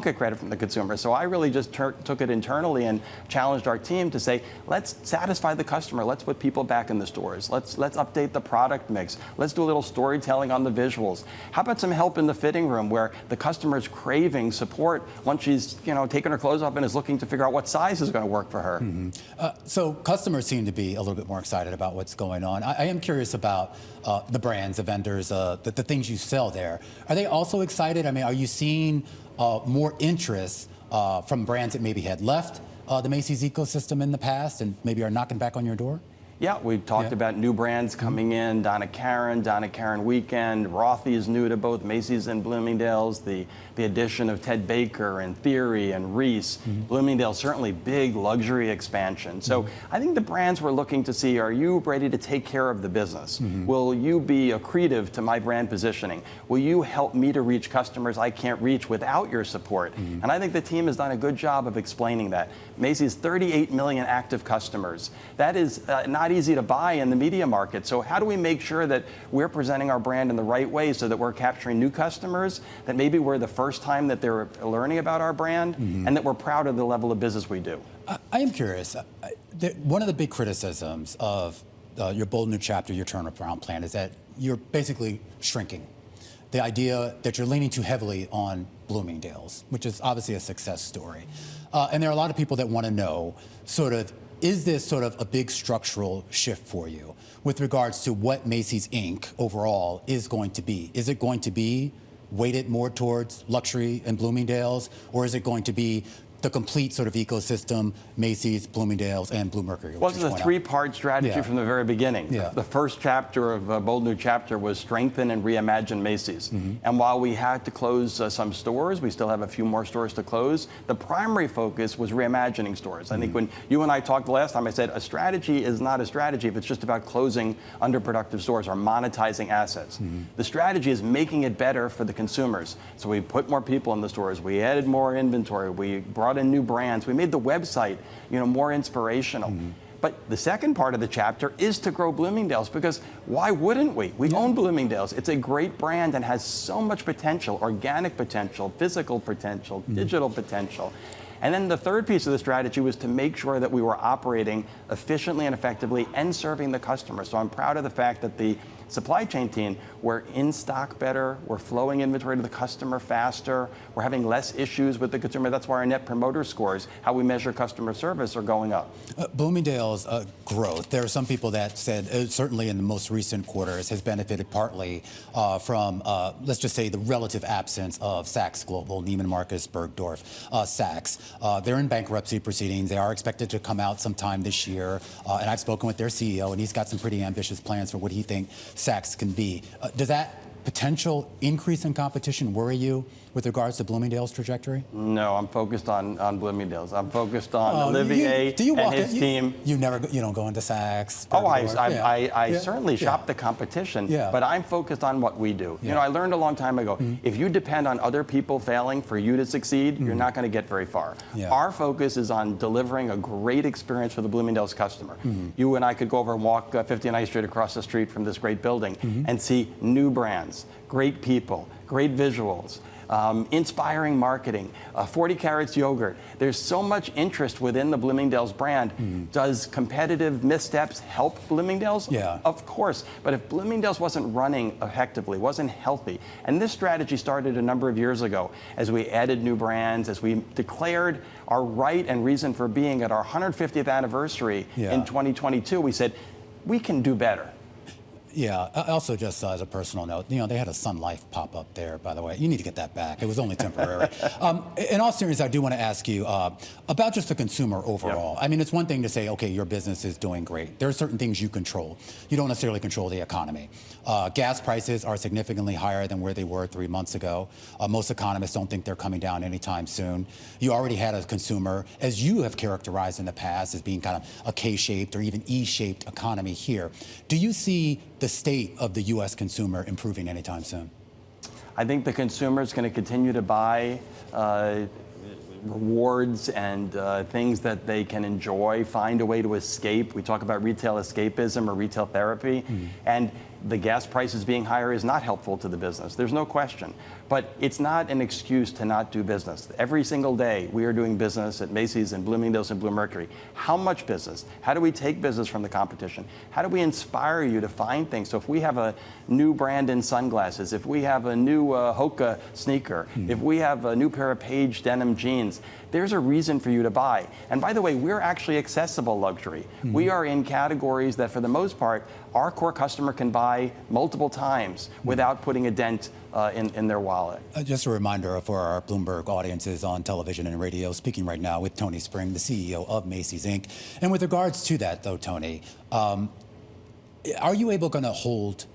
get credit from the consumer. So I really just took it internally and challenged our team to say, let's satisfy the customer. Let's put people back in the stores. Let's update the product mix. Let's do a little storytelling on the visuals. How about some help in the fitting room where the customer's craving support once she's taken her clothes off and is looking to figure out what size is going to work for her. So customers seem to be a little bit more excited about what's going on. I am curious about the brands, the vendors, the things you sell there. Are they also excited? I mean, are you seeing more interest from brands that maybe had left the Macy's ecosystem in the past and maybe are knocking back on your door? Yeah, we've talked about new brands coming in, Donna Karan Weekend, Rothy is new to both Macy's and Bloomingdale's, the addition of Ted Baker and Theory and Reese. Bloomingdale's certainly big luxury expansion. So I think the brands we're looking to see, are you ready to take care of the business? Will you be accretive to my brand positioning? Will you help me to reach customers I can't reach without your support? And I think the team has done a good job of explaining that. Macy's 38 million active customers. That is not easy to buy in the media market. So how do we make sure that we're presenting our brand in the right way so that we're capturing new customers, that maybe we're the first time that they're learning about our brand, and that we're proud of the level of business we do? I am curious. One of the big criticisms of your bold new chapter, your turnaround plan, is that you're basically shrinking. The idea that you're leaning too heavily on Bloomingdale's, which is obviously a success story. And there are a lot of people that want to know, is this sort of a big structural shift for you with regards to what Macy's Inc. overall is going to be? Is it going to be weighted more towards luxury and Bloomingdale's, or is it going to be the complete sort of ecosystem, Macy's, Bloomingdale's, and Blue Mercury? Well, it's a 3-part strategy from the very beginning. The first chapter of Bold New Chapter was strengthen and reimagine Macy's. And while we had to close some stores, we still have a few more stores to close, the primary focus was reimagining stores. I think when you and I talked the last time, I said a strategy is not a strategy if it's just about closing underproductive stores or monetizing assets. The strategy is making it better for the consumers. So we put more people in the stores, we added more inventory, we brought in new brands, we made the website more inspirational. But the second part of the chapter is to grow Bloomingdale's, because why wouldn't we? We own Bloomingdale's. It's a great brand and has so much potential, organic potential, physical potential, digital potential. And then the third piece of the strategy was to make sure that we were operating efficiently and effectively and serving the customer. So I'm proud of the fact that the supply chain team, we're in stock better, we're flowing inventory to the customer faster, we're having less issues with the consumer. That's why our net promoter scores, how we measure customer service, are going up. Bloomingdale's growth, there are some people that said, certainly in the most recent quarters, has benefited partly from, let's just say, the relative absence of Saks Global, Neiman Marcus, Bergdorf, Saks. They're in bankruptcy proceedings. They are expected to come out sometime this year. And I've spoken with their CEO, and he's got some pretty ambitious plans for what he thinks Saks can be. Does that potential increase in competition worry you with regards to Bloomingdale's trajectory? No, I'm focused on Bloomingdale's. I'm focused on Olivier and his team. You don't go into Saks? Oh, I certainly shop the competition, but I'm focused on what we do. You know, I learned a long time ago, if you depend on other people failing for you to succeed, you're not going to get very far. Our focus is on delivering a great experience for the Bloomingdale's customer. You and I could go over and walk 59th Street across the street from this great building and see new brands, great people, great visuals, inspiring marketing, 40 carats yogurt. There's so much interest within the Bloomingdale's brand. Does competitive missteps help Bloomingdale's? Of course. But if Bloomingdale's wasn't running effectively, wasn't healthy, and this strategy started a number of years ago as we added new brands, as we declared our right and reason for being at our 150th anniversary in 2022, we said, we can do better. Yeah, also just as a personal note, they had a Sun Life pop up there, by the way. You need to get that back. It was only temporary. In all seriousness, I do want to ask you about just the consumer overall. I mean, it's one thing to say, okay, your business is doing great. There are certain things you control. You don't necessarily control the economy. Gas prices are significantly higher than where they were 3 months ago. Most economists don't think they're coming down anytime soon. You already had a consumer, as you have characterized in the past, as being kind of a K-shaped or even E-shaped economy here. Do you see the state of the U.S. consumer improving anytime soon? I think the consumer is going to continue to buy rewards and things that they can enjoy, find a way to escape. We talk about retail escapism or retail therapy. And the gas prices being higher is not helpful to the business. There's no question. But it's not an excuse to not do business. Every single day, we are doing business at Macy's and Bloomingdale's and Bluemercury. How much business? How do we take business from the competition? How do we inspire you to find things? So if we have a new brand in sunglasses, if we have a new Hoka sneaker, if we have a new pair of Page denim jeans, there's a reason for you to buy. And by the way, we're actually accessible luxury. We are in categories that, for the most part, our core customer can buy multiple times without putting a dent in their wallet. Just a reminder for our Bloomberg audiences on television and radio, speaking right now with Tony Spring, the CEO of Macy's, Inc. And with regards to that, though, Tony, are you able going to hold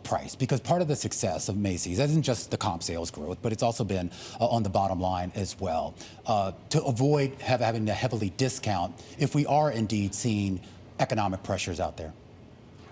price? Because part of the success of Macy's isn't just the comp sales growth, but it's also been on the bottom line as well. To avoid having to heavily discount if we are indeed seeing economic pressures out there.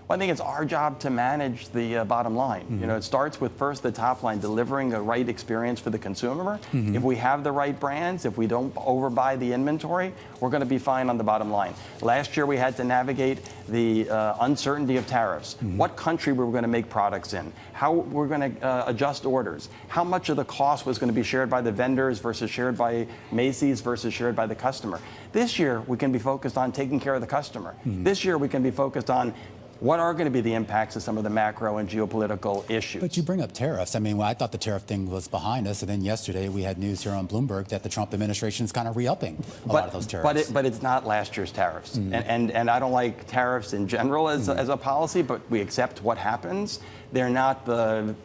Well, I think it's our job to manage the bottom line. You know, it starts with first the top line, delivering a right experience for the consumer. If we have the right brands, if we don't overbuy the inventory, we're going to be fine on the bottom line. Last year, we had to navigate the uncertainty of tariffs. What country we were going to make products in, how we're going to adjust orders, how much of the cost was going to be shared by the vendors versus shared by Macy's versus shared by the customer. This year, we can be focused on taking care of the customer. This year, we can be focused on what are going to be the impacts of some of the macro and geopolitical issues. But you bring up tariffs. I mean, I thought the tariff thing was behind us, and then yesterday we had news here on Bloomberg that the Trump administration is kind of re-upping a lot of those tariffs. But it's not last year's tariffs. And I don't like tariffs in general as a policy, but we accept what happens. They're not the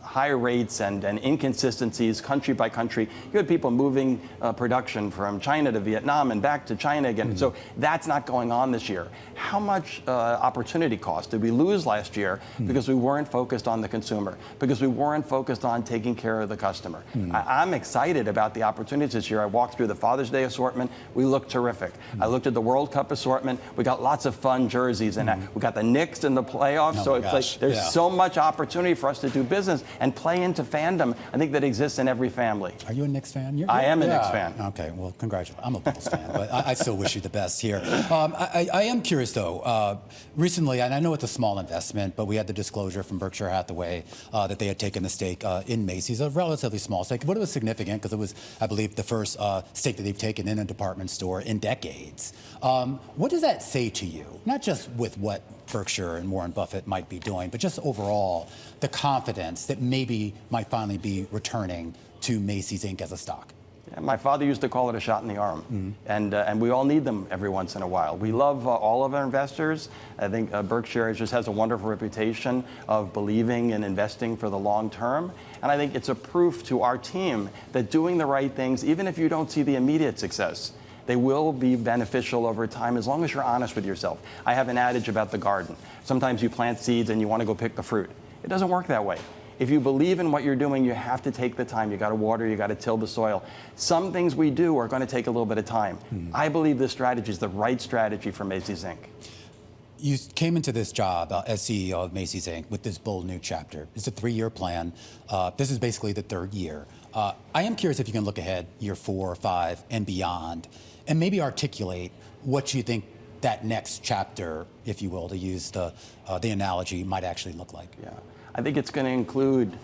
high rates and inconsistencies country by country. You had people moving production from China to Vietnam and back to China again. So that's not going on this year. How much opportunity cost did we lose last year because we weren't focused on the consumer, because we weren't focused on taking care of the customer? I'm excited about the opportunities this year. I walked through the Father's Day assortment. We look terrific. I looked at the World Cup assortment. We got lots of fun jerseys, and we got the Knicks in the playoffs. So it's like there's so much opportunity for us to do business and play into fandom, I think, that exists in every family. Are you a Knicks fan? I am a Knicks fan. Okay, well, congratulations. I'm a Bulls fan, but I still wish you the best here. I am curious, though. Recently, and I know it's a small investment, but we had the disclosure from Berkshire Hathaway that they had taken a stake in Macy's, a relatively small stake, but it was significant because it was, I believe, the first stake that they've taken in a department store in decades. What does that say to you? Not just with what Berkshire and Warren Buffett might be doing, but just overall, the confidence that maybe might finally be returning to Macy's, Inc. as a stock. Yeah, my father used to call it a shot in the arm, and we all need them every once in a while. We love all of our investors. I think Berkshire just has a wonderful reputation of believing and investing for the long term, and I think it's a proof to our team that doing the right things, even if you don't see the immediate success, they will be beneficial over time as long as you're honest with yourself. I have an adage about the garden. Sometimes you plant seeds and you want to go pick the fruit. It doesn't work that way. If you believe in what you're doing, you have to take the time. You got to water, you got to till the soil. Some things we do are going to take a little bit of time. I believe this strategy is the right strategy for Macy's Inc. You came into this job as CEO of Macy's Inc. with this bold new chapter. It's a 3-year plan. This is basically the 3rd year. I am curious if you can look ahead, year 4 or 5 and beyond, and maybe articulate what you think that next chapter, if you will, to use the analogy, might actually look like. Yeah. I think it's going to include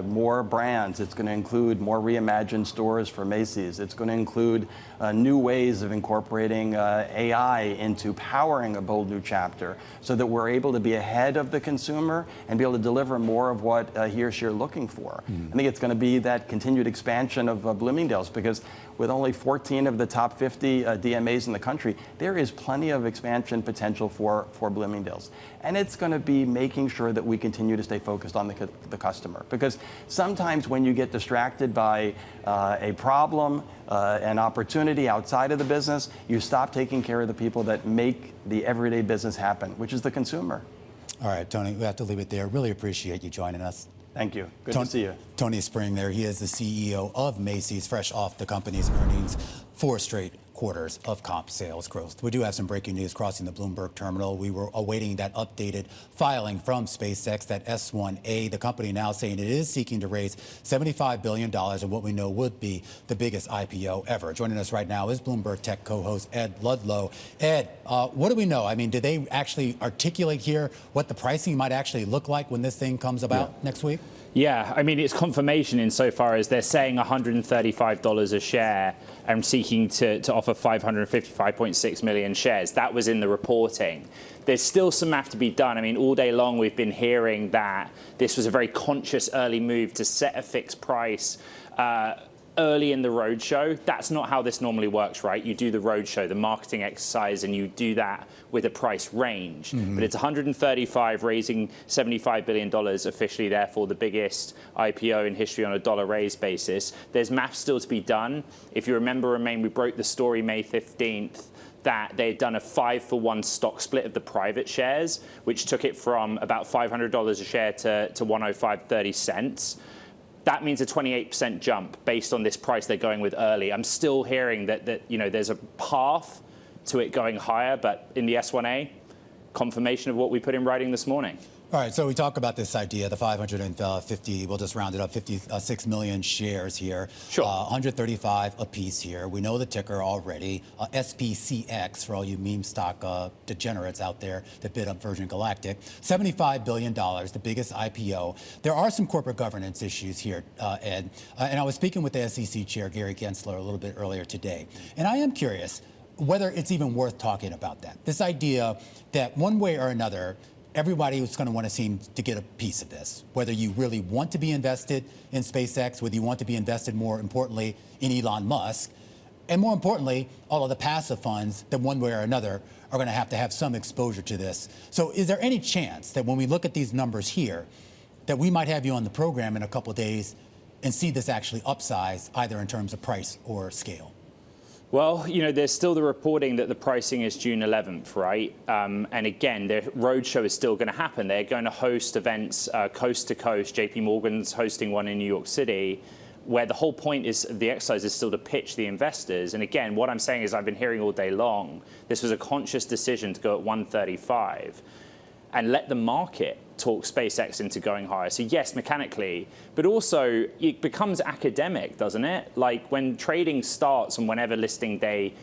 more brands. It's going to include more reimagined stores for Macy's. It's going to include new ways of incorporating AI into powering a bold new chapter so that we're able to be ahead of the consumer and be able to deliver more of what he or she are looking for. I think it's going to be that continued expansion of Bloomingdale's, because with only 14 of the top 50 DMAs in the country, there is plenty of expansion potential for Bloomingdale's. And it's going to be making sure that we continue to stay focused on the customer. Because sometimes when you get distracted by a problem, an opportunity outside of the business, you stop taking care of the people that make the everyday business happen, which is the consumer. All right, Tony, we have to leave it there. Really appreciate you joining us. Thank you. Good to see you. Tony Spring there. He is the CEO of Macy's, fresh off the company's earnings, 4 straight quarters of comp sales growth. We do have some breaking news crossing the Bloomberg terminal. We were awaiting that updated filing from SpaceX, that S1A. The company now saying it is seeking to raise $75 billion in what we know would be the biggest IPO ever. Joining us right now is Bloomberg Tech co-host Ed Ludlow. Ed, what do we know? I mean, did they actually articulate here what the pricing might actually look like when this thing comes about next week? Yeah, I mean, it's confirmation insofar as they're saying $135 a share and seeking to offer 555.6 million shares. That was in the reporting. There's still some math to be done. I mean, all day long we've been hearing that this was a very conscious early move to set a fixed price early in the roadshow. That's not how this normally works, right? You do the roadshow, the marketing exercise, and you do that with a price range. But it's 135, raising $75 billion, officially, therefore, the biggest IPO in history on a dollar raise basis. There's math still to be done. If you remember, Remain, we broke the story May 15th that they had done a 5-for-1 stock split of the private shares, which took it from about $500 a share to $105.30. That means a 28% jump based on this price they're going with early. I'm still hearing that you know, there's a path to it going higher, but in the S1A, confirmation of what we put in writing this morning. All right, so we talk about this idea, the 550, we'll just round it up, 56 million shares here. Sure. 135 apiece here. We know the ticker already, SPCX, for all you meme stock degenerates out there that bid up Virgin Galactic. $75 billion, the biggest IPO. There are some corporate governance issues here, Ed. And I was speaking with the SEC chair, Gary Gensler, a little bit earlier today. And I am curious whether it's even worth talking about that. This idea that one way or another, everybody is going to want to seem to get a piece of this, whether you really want to be invested in SpaceX, whether you want to be invested, more importantly, in Elon Musk, and more importantly, all of the passive funds that one way or another are going to have some exposure to this. So is there any chance that when we look at these numbers here, that we might have you on the program in a couple of days and see this actually upsize, either in terms of price or scale? Well, you know, there's still the reporting that the pricing is June 11th, right? And again, the roadshow is still going to happen. They're going to host events coast to coast. JP Morgan's hosting one in New York City, where the whole point is the exercise is still to pitch the investors. And again, what I'm saying is I've been hearing all day long, this was a conscious decision to go at 135 and let the market talk SpaceX into going higher. So yes, mechanically, but also it becomes academic, doesn't it? Like when trading starts and whenever listing day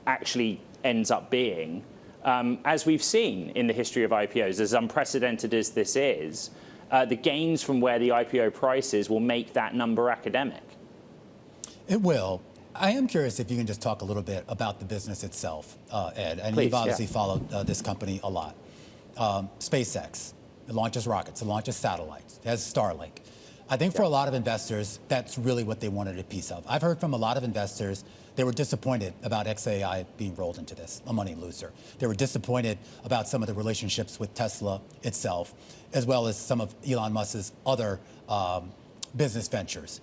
actually ends up being, as we've seen in the history of IPOs, as unprecedented as this is, the gains from where the IPO price is will make that number academic. It will. I am curious if you can just talk a little bit about the business itself, Ed. And Please, you've obviously followed this company a lot. SpaceX, it launches rockets, it launches satellites, it has Starlink. I think for a lot of investors, that's really what they wanted a piece of. I've heard from a lot of investors, they were disappointed about XAI being rolled into this, a money loser. They were disappointed about some of the relationships with Tesla itself, as well as some of Elon Musk's other business ventures.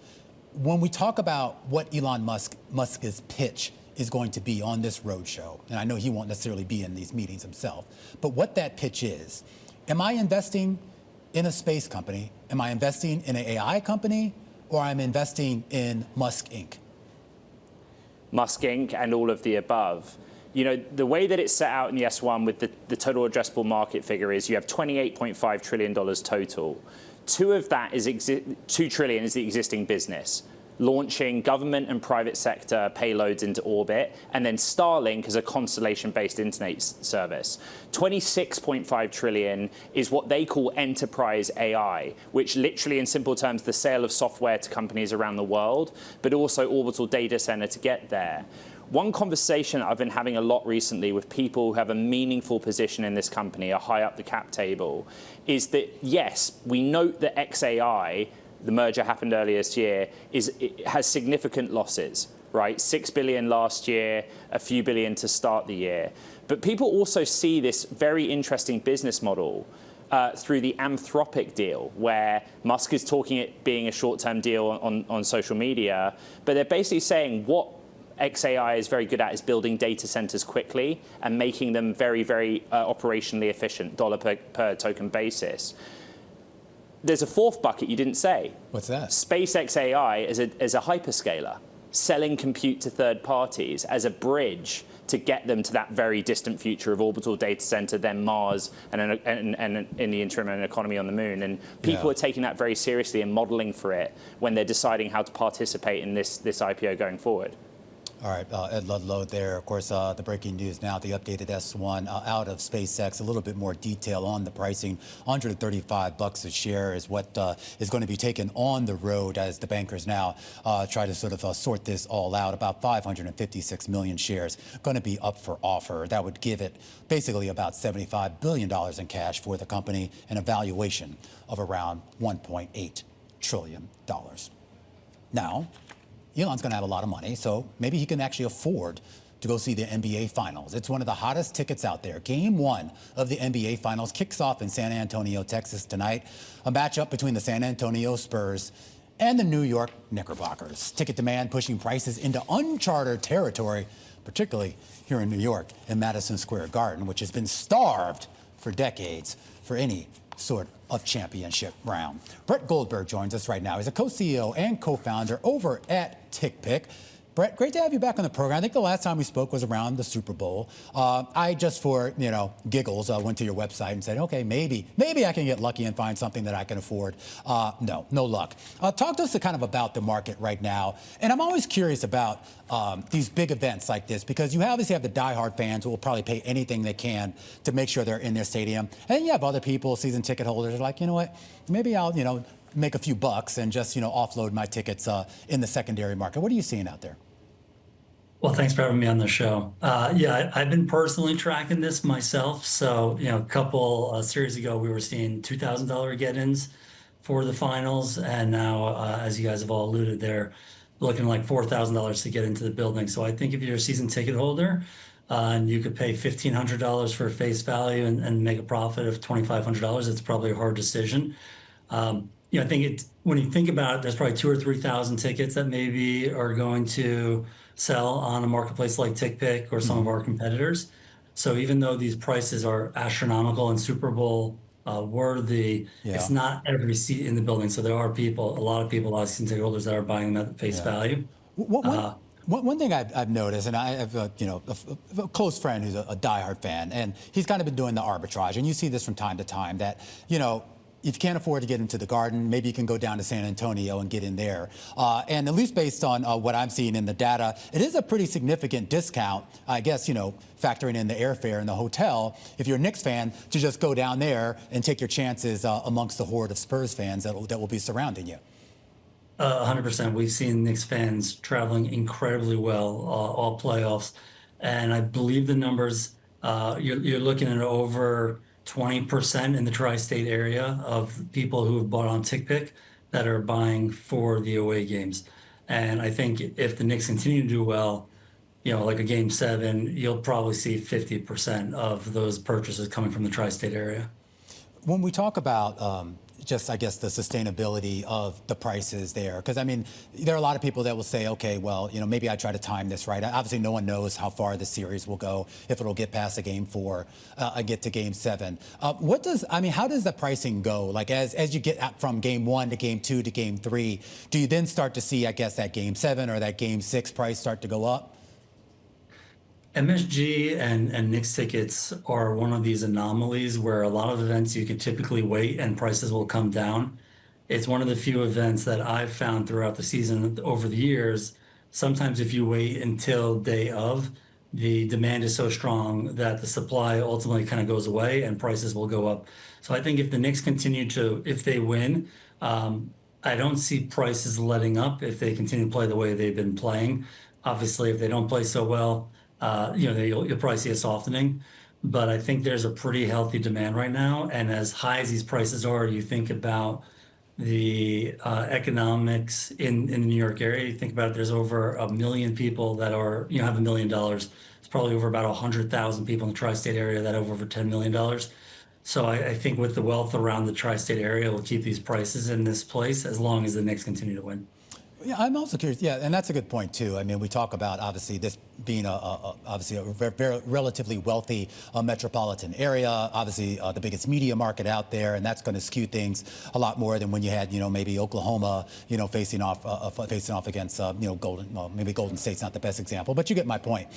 When we talk about what Elon Musk's pitch is going to be on this roadshow, and I know he won't necessarily be in these meetings himself, but what that pitch is, am I investing in a space company, am I investing in an AI company or I'm investing in Musk Inc.? Musk Inc. and all of the above. You know, the way that it's set out in the S1 with the total addressable market figure is you have $28.5 trillion total. $2 trillion is the existing business, launching government and private sector payloads into orbit, and then Starlink as a constellation-based internet service. 26.5 trillion is what they call enterprise AI, which literally in simple terms, the sale of software to companies around the world, but also orbital data center to get there. One conversation I've been having a lot recently with people who have a meaningful position in this company, are high up the cap table, is that yes, we note that XAI, the merger happened earlier this year, it has significant losses, right? 6 billion last year, a few billion to start the year. But people also see this very interesting business model through the Anthropic deal, where Musk is talking it being a short-term deal on social media, but they're basically saying what XAI is very good at is building data centers quickly and making them very, very operationally efficient, dollar per token basis. There's a fourth bucket you didn't say. What's that? SpaceX AI as a hyperscaler, selling compute to third parties as a bridge to get them to that very distant future of orbital data center, then Mars, and in the interim, an economy on the moon. And people are taking that very seriously and modeling for it when they're deciding how to participate in this IPO going forward. All right, Ed Ludlow there. Of course, the breaking news now, the updated S1 out of SpaceX. A little bit more detail on the pricing. $135 a share is what is going to be taken on the road as the bankers now try to sort of sort this all out. About 556 million shares going to be up for offer. That would give it basically about $75 billion in cash for the company and a valuation of around $1.8 trillion. Now, Elon's going to have a lot of money, so maybe he can actually afford to go see the NBA Finals. It's one of the hottest tickets out there. Game 1 of the NBA Finals kicks off in San Antonio, Texas tonight. A matchup between the San Antonio Spurs and the New York Knickerbockers. Ticket demand pushing prices into uncharted territory, particularly here in New York in Madison Square Garden, which has been starved for decades for any sort of championship round. Brett Goldberg joins us right now. He's a co-CEO and co-founder over at TickPick. Brett, great to have you back on the program. I think the last time we spoke was around the Super Bowl. I just for, giggles, went to your website and said, okay, maybe I can get lucky and find something that I can afford. No luck. Talk to us kind of about the market right now. And I'm always curious about these big events like this, because you obviously have the diehard fans who will probably pay anything they can to make sure they're in their stadium. And you have other people, season ticket holders, are like, you know what, maybe I'll, make a few bucks and just, offload my tickets in the secondary market. What are you seeing out there? Well, thanks for having me on the show. I've been personally tracking this myself. So, a couple series ago, we were seeing $2,000 get-ins for the finals. And now, as you guys have all alluded, they're looking like $4,000 to get into the building. So I think if you're a season ticket holder and you could pay $1,500 for face value and make a profit of $2,500, it's probably a hard decision. I think when you think about it, there's probably 2,000 or 3,000 tickets that maybe are going to sell on a marketplace like TickPick or some of our competitors. So even though these prices are astronomical and Super Bowl worthy, it's not every seat in the building. So there are a lot of season ticket holders that are buying them at face value. One thing I've noticed, and I have a close friend who's a diehard fan, and he's kind of been doing the arbitrage, and you see this from time to time that, if you can't afford to get into the Garden, maybe you can go down to San Antonio and get in there. And at least based on what I'm seeing in the data, it is a pretty significant discount, I guess, factoring in the airfare and the hotel, if you're a Knicks fan, to just go down there and take your chances amongst the horde of Spurs fans that will be surrounding you. 100%. We've seen Knicks fans traveling incredibly well all playoffs. And I believe the numbers, you're looking at over 20% in the tri-state area of people who have bought on TickPick that are buying for the away games. And I think if the Knicks continue to do well, like a Game 7, you'll probably see 50% of those purchases coming from the tri-state area. When we talk about, just, I guess, the sustainability of the prices there? Because, I mean, there are a lot of people that will say, okay, well, maybe I try to time this right. Obviously, no one knows how far the series will go, if it'll get past a game 4, get to game 7. How does the pricing go? Like, as you get from game 1 to game 2 to game 3, do you then start to see, I guess, that game 7 or that game 6 price start to go up? MSG and Knicks tickets are one of these anomalies where a lot of events you can typically wait and prices will come down. It's one of the few events that I've found throughout the season over the years. Sometimes if you wait until day of, the demand is so strong that the supply ultimately kind of goes away and prices will go up. So I think if the Knicks continue to, if they win, I don't see prices letting up if they continue to play the way they've been playing. Obviously, if they don't play so well, you'll probably see a softening, but I think there's a pretty healthy demand right now. And as high as these prices are, you think about the economics in the New York area. You think about it, there's over 1 million people that are, have $1 million. It's probably over about 100,000 people in the tri-state area that have over $10 million. So I think with the wealth around the tri-state area, we'll keep these prices in this place as long as the Knicks continue to win. Yeah, I'm also curious. Yeah, and that's a good point too. I mean, we talk about obviously this being obviously a very relatively wealthy metropolitan area. Obviously, the biggest media market out there, and that's going to skew things a lot more than when you had maybe Oklahoma facing off against Golden. Well, maybe Golden State's not the best example, but you get my point.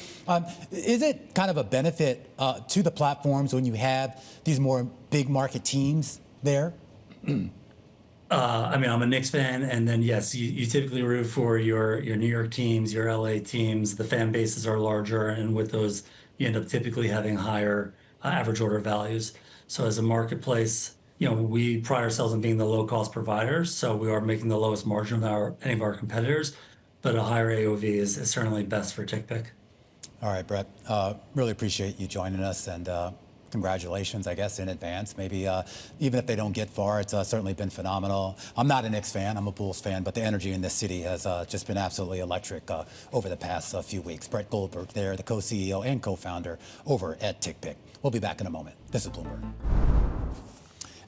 Is it kind of a benefit to the platforms when you have these more big market teams there? I'm a Knicks fan, and then yes, you typically root for your New York teams, your LA teams. The fan bases are larger, and with those, you end up typically having higher average order values. So as a marketplace, we pride ourselves on being the low-cost provider, so we are making the lowest margin of any of our competitors, but a higher AOV is certainly best for TickPick. All right, Brett. Really appreciate you joining us, and congratulations, I guess, in advance. Maybe even if they don't get far, it's certainly been phenomenal. I'm not a Knicks fan, I'm a Bulls fan, but the energy in this city has just been absolutely electric over the past few weeks. Brett Goldberg there, the co-CEO and co-founder over at TickPick. We'll be back in a moment. This is Bloomberg.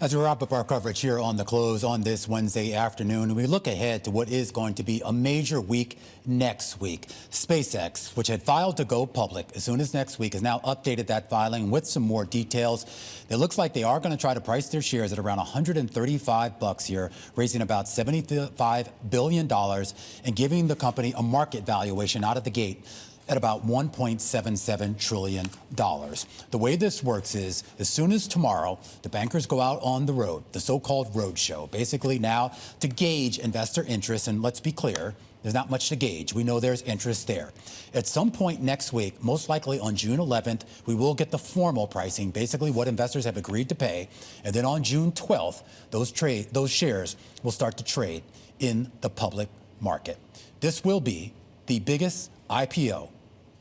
As we wrap up our coverage here on The Close on this Wednesday afternoon, we look ahead to what is going to be a major week next week. SpaceX, which had filed to go public as soon as next week, has now updated that filing with some more details. It looks like they are going to try to price their shares at around $135 here, raising about $75 billion and giving the company a market valuation out of the gate at about $1.77 trillion. The way this works is, as soon as tomorrow, the bankers go out on the road, the so-called roadshow, basically now to gauge investor interest, and let's be clear, there's not much to gauge. We know there's interest there. At some point next week, most likely on June 11th, we will get the formal pricing, basically what investors have agreed to pay, and then on June 12th, those shares will start to trade in the public market. This will be the biggest IPO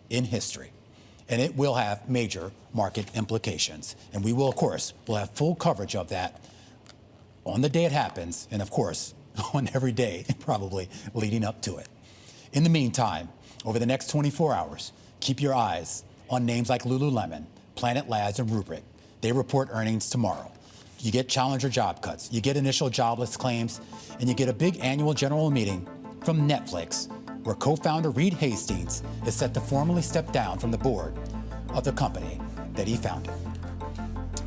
in history, and it will have major market implications. And we will, of course, have full coverage of that on the day it happens, and of course, on every day probably leading up to it. In the meantime, over the next 24 hours, keep your eyes on names like Lululemon, Planet Labs, and Rubrik. They report earnings tomorrow. You get challenger job cuts, you get initial jobless claims, and you get a big annual general meeting from Netflix, where co-founder Reed Hastings is set to formally step down from the board of the company that he founded.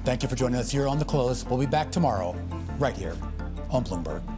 Thank you for joining us here on The Close. We'll be back tomorrow, right here on Bloomberg.